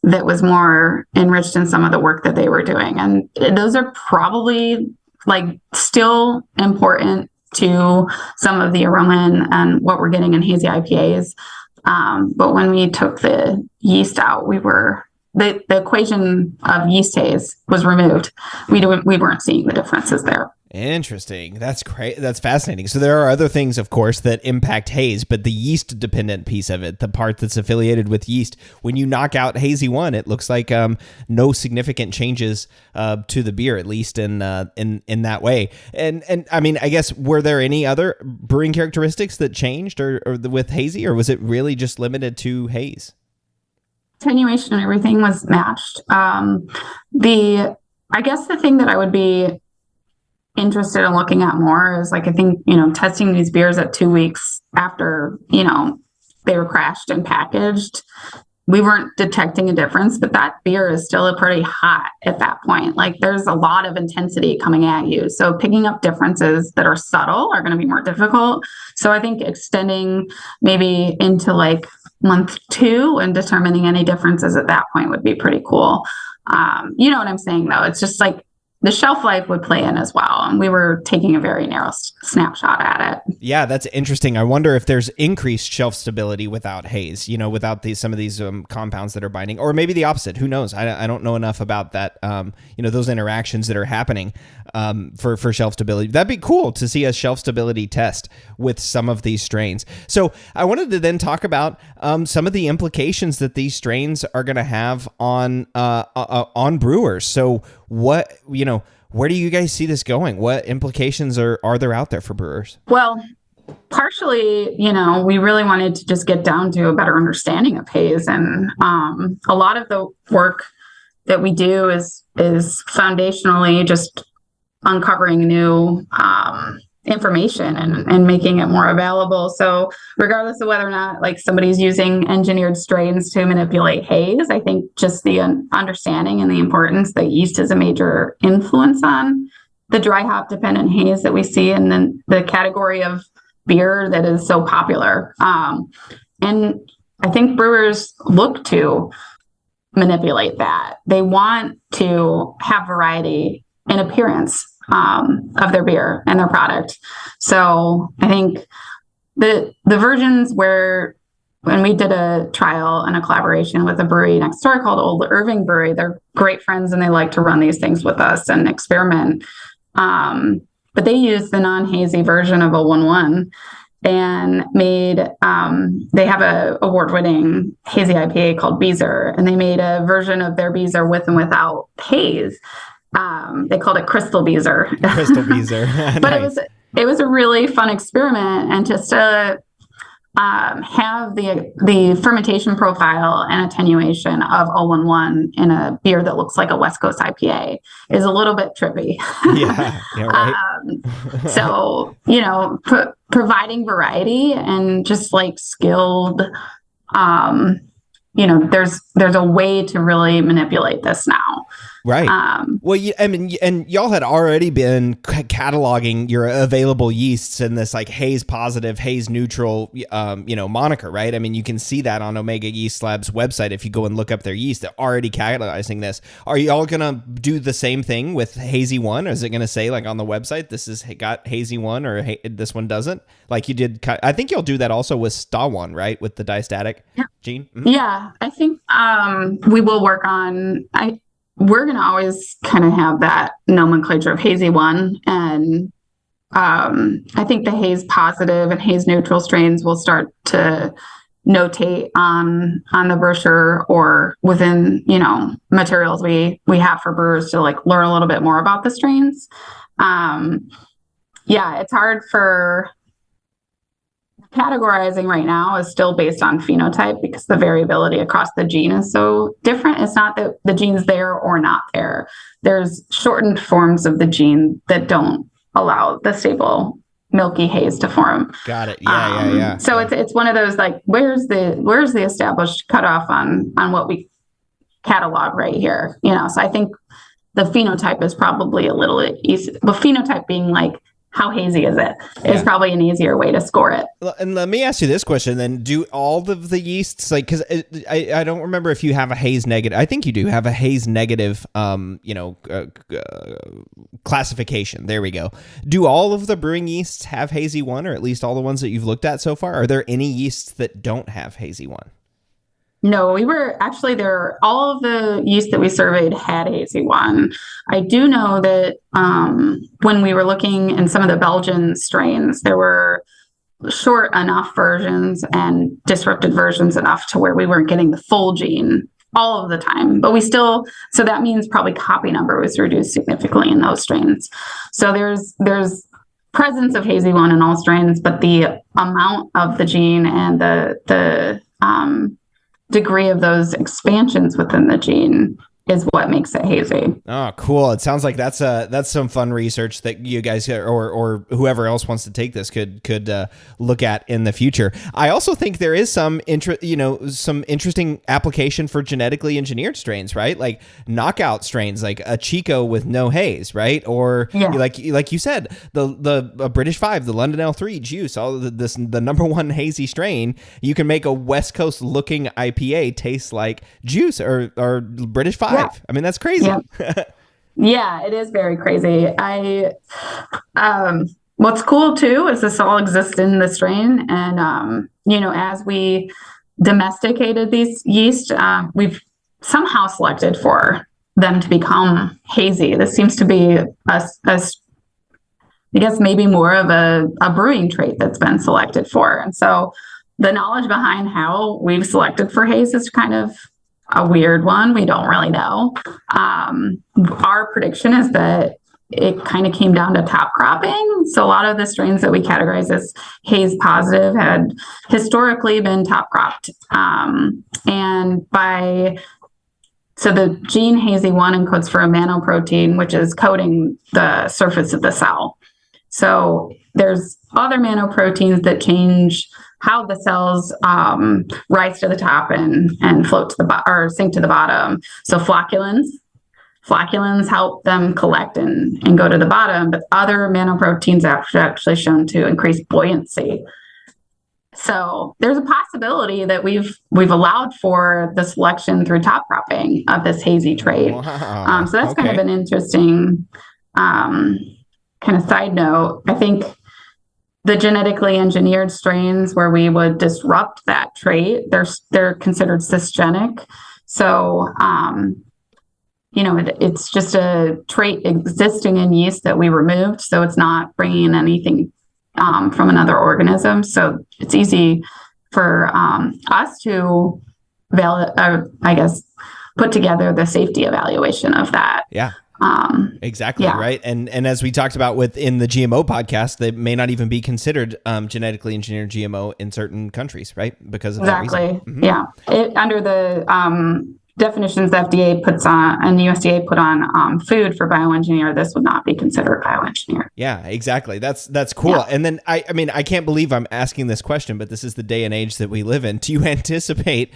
that was more enriched in some of the work that they were doing. And those are probably like still important to some of the aroma and what we're getting in hazy IPAs. But when we took the yeast out, the equation of yeast haze was removed. We weren't seeing the differences there. Interesting. That's great. That's fascinating. So there are other things, of course, that impact haze, but the yeast dependent piece of it, the part that's affiliated with yeast, when you knock out HZY-1, it looks like no significant changes to the beer, at least in that way. And I mean, I guess, were there any other brewing characteristics that changed or with hazy, or was it really just limited to haze? Attenuation and everything was matched. I guess the thing that I would be interested in looking at more is like, I think, testing these beers at 2 weeks after, they were crashed and packaged. We weren't detecting a difference, but that beer is still pretty hot at that point. Like there's a lot of intensity coming at you. So picking up differences that are subtle are going to be more difficult. So I think extending maybe into like month 2 and determining any differences at that point would be pretty cool. You know what I'm saying though? It's just like, the shelf life would play in as well. And we were taking a very narrow snapshot at it. Yeah, that's interesting. I wonder if there's increased shelf stability without haze, without some of these compounds that are binding, or maybe the opposite. Who knows? I don't know enough about that, those interactions that are happening for shelf stability. That'd be cool to see a shelf stability test with some of these strains. So I wanted to then talk about some of the implications that these strains are going to have on brewers. So where do you guys see this going? What implications are there out there for brewers? Well, partially, we really wanted to just get down to a better understanding of haze. And a lot of the work that we do is foundationally just uncovering new information and making it more available. So regardless of whether or not like somebody's using engineered strains to manipulate haze, I think just the understanding and the importance that yeast is a major influence on the dry hop dependent haze that we see in the category of beer that is so popular. And I think brewers look to manipulate that. They want to have variety in appearance of their beer and their product. So I think the versions where when we did a trial and a collaboration with a brewery next door called Old Irving Brewery, they're great friends and they like to run these things with us and experiment. But they used the non-hazy version of 011 and made, they have a award-winning hazy IPA called Beezer, and they made a version of their Beezer with and without haze. They called it Crystal Beezer. Crystal Beezer. But Nice. it was a really fun experiment, and just to have the fermentation profile and attenuation of 011 in a beer that looks like a West Coast IPA is a little bit trippy. Yeah, right. So, providing variety and just like skilled, there's a way to really manipulate this now. Right. Well, and y'all had already been cataloging your available yeasts in this like haze positive, haze neutral, moniker, right? I mean, you can see that on Omega Yeast Lab's website. If you go and look up their yeast, they're already cataloging this. Are y'all going to do the same thing with HZY-1? Or is it going to say like on the website, this has got HZY-1 or this one doesn't? Like you did. I think you'll do that also with HZY-1, right? With the diastatic gene. Mm-hmm. Yeah, I think we will work on, we're going to always kind of have that nomenclature of HZY-1. And I think the haze positive and haze neutral strains will start to notate on the brochure or within, materials we have for brewers to like learn a little bit more about the strains. It's hard for categorizing right now is still based on phenotype because the variability across the gene is so different. It's not that the gene's there or not there. There's shortened forms of the gene that don't allow the stable milky haze to form. Got it. Yeah. So it's one of those like, where's the established cutoff on what we catalog right here? So I think the phenotype is probably a little easy. But phenotype being like how hazy is it? Is Yeah. probably an easier way to score it. And let me ask you this question then. Do all of the yeasts, like, because I don't remember if you have a haze negative. I think you do have a haze negative, classification. There we go. Do all of the brewing yeasts have HZY-1, or at least all the ones that you've looked at so far? Are there any yeasts that don't have HZY-1? No, we were actually there. All of the yeast that we surveyed had HZY-1. I do know that when we were looking in some of the Belgian strains, there were short enough versions and disrupted versions enough to where we weren't getting the full gene all of the time. But we still, so that means probably copy number was reduced significantly in those strains. So there's presence of HZY-1 in all strains, but the amount of the gene and the degree of those expansions within the gene is what makes it hazy. Oh, cool. It sounds like that's some fun research that you guys or whoever else wants to take this could look at in the future. I also think there is some interesting application for genetically engineered strains, right? Like knockout strains, like a Chico with no haze, right? Or like you said, the British 5, the London L3, Juice, all of the number one hazy strain. You can make a West Coast looking IPA taste like Juice or British 5. Yeah. I mean, that's crazy. Yeah. Yeah, it is very crazy. What's cool too is this all exists in the strain. And, as we domesticated these yeast, we've somehow selected for them to become hazy. This seems to be I guess maybe more of a brewing trait that's been selected for. And so the knowledge behind how we've selected for haze is kind of a weird one. We don't really know. Our prediction is that it kind of came down to top cropping. So a lot of the strains that we categorize as haze positive had historically been top cropped. So the gene HZY-1 encodes for a manoprotein, which is coating the surface of the cell. So there's other manoproteins that change how the cells rise to the top and float to the bottom or sink to the bottom. So flocculins help them collect and go to the bottom, but other manoproteins are actually shown to increase buoyancy. So there's a possibility that we've allowed for the selection through top cropping of this hazy trait. Wow. So that's kind of an interesting kind of side note. I think the genetically engineered strains where we would disrupt that trait, they're considered cisgenic. So, it's just a trait existing in yeast that we removed. So it's not bringing anything from another organism. So it's easy for us to put together the safety evaluation of that. Yeah. Exactly. Yeah. Right. And as we talked about within the GMO podcast, they may not even be considered genetically engineered GMO in certain countries, right? Because of that reason. Mm-hmm. Yeah. Under the definitions the FDA puts on and the USDA put on food for bioengineer, this would not be considered bioengineered. Yeah, exactly. That's cool. Yeah. And then I can't believe I'm asking this question, but this is the day and age that we live in. Do you anticipate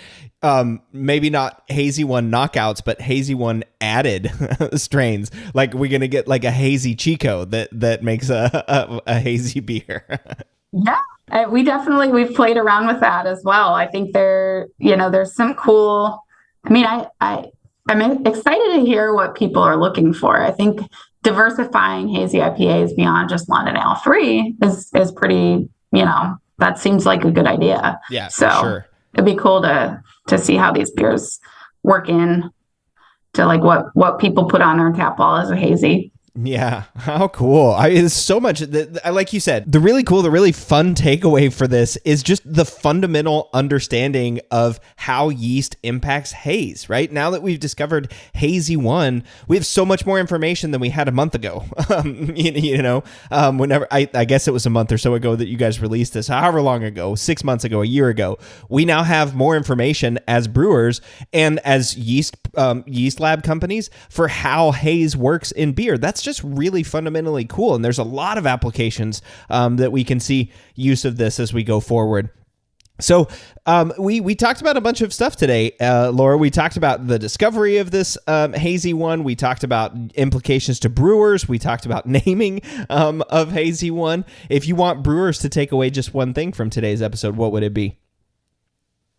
maybe not HZY-1 knockouts, but HZY-1 added strains? Like we're going to get like a hazy Chico that makes a hazy beer. Yeah, we've played around with that as well. I think there's some cool, I'm excited to hear what people are looking for. I think diversifying hazy IPAs beyond just London L3 is pretty, that seems like a good idea. Yeah, so for sure. It'd be cool to see how these beers work in to like what people put on their tap wall as a hazy. Yeah, how cool. It's so much like you said, the really fun takeaway for this is just the fundamental understanding of how yeast impacts haze, right? Now that we've discovered HZY-1, we have so much more information than we had a month ago. Whenever I guess it was a month or so ago that you guys released this, however long ago, 6 months ago, a year ago, we now have more information as brewers and as yeast lab companies for how haze works in beer. That's just really fundamentally cool. And there's a lot of applications that we can see use of this as we go forward. So we talked about a bunch of stuff today, Laura. We talked about the discovery of this HZY-1. We talked about implications to brewers. We talked about naming of HZY-1. If you want brewers to take away just one thing from today's episode, what would it be?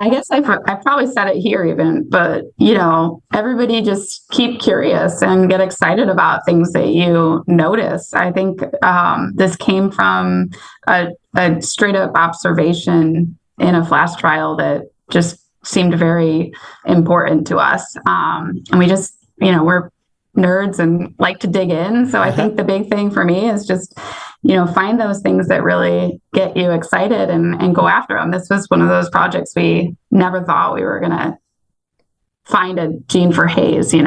I guess I probably said it here even, but, everybody just keep curious and get excited about things that you notice. I think this came from a straight up observation in a flash trial that just seemed very important to us. And we just, we're nerds and like to dig in. So I think the big thing for me is just, find those things that really get you excited and go after them. This was one of those projects we never thought we were going to find a gene for haze, So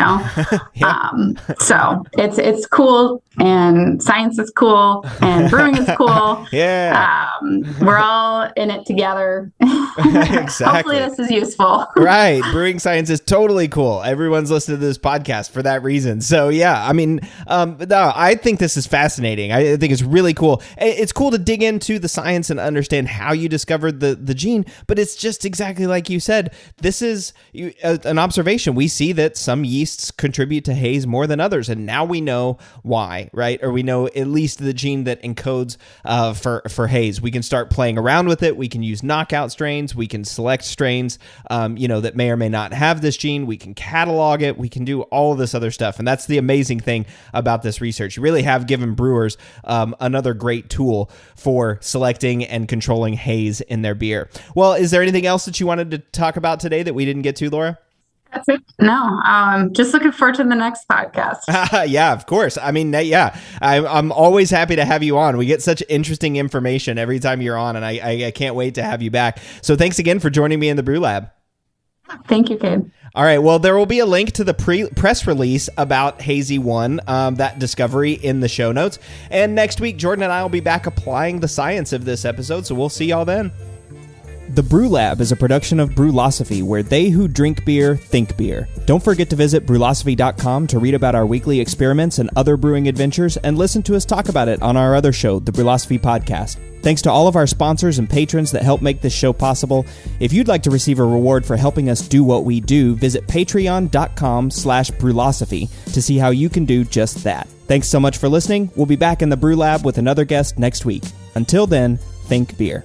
it's cool, and science is cool, and brewing is cool. We're all in it together. Exactly. Hopefully this is useful. Right. Brewing science is totally cool. Everyone's listening to this podcast for that reason. So yeah, I mean, I think this is fascinating. I think it's really cool. It's cool to dig into the science and understand how you discovered the gene, but it's just exactly like you said. This is an observation. We see that some yeasts contribute to haze more than others, and now we know why, right? Or we know at least the gene that encodes for haze. We can start playing around with it. We can use knockout strains. We can select strains, that may or may not have this gene. We can catalog it. We can do all of this other stuff, and that's the amazing thing about this research. You really have given brewers another great tool for selecting and controlling haze in their beer. Well, is there anything else that you wanted to talk about today that we didn't get to, Laura? That's it. No, just looking forward to the next podcast. Yeah, of course. I mean, yeah, I'm always happy to have you on. We get such interesting information every time you're on, and I can't wait to have you back. So thanks again for joining me in the Brew Lab. Thank you, Cade. All right. Well, there will be a link to the press release about HZY-1, that discovery, in the show notes. And next week, Jordan and I will be back applying the science of this episode. So we'll see y'all then. The Brew Lab is a production of Brewlosophy, where they who drink beer think beer. Don't forget to visit brewlosophy.com to read about our weekly experiments and other brewing adventures, and listen to us talk about it on our other show, the Brewlosophy Podcast. Thanks to all of our sponsors and patrons that help make this show possible. If you'd like to receive a reward for helping us do what we do, visit patreon.com/brewlosophy to see how you can do just that. Thanks so much for listening. We'll be back in the Brew Lab with another guest next week. Until then, think beer.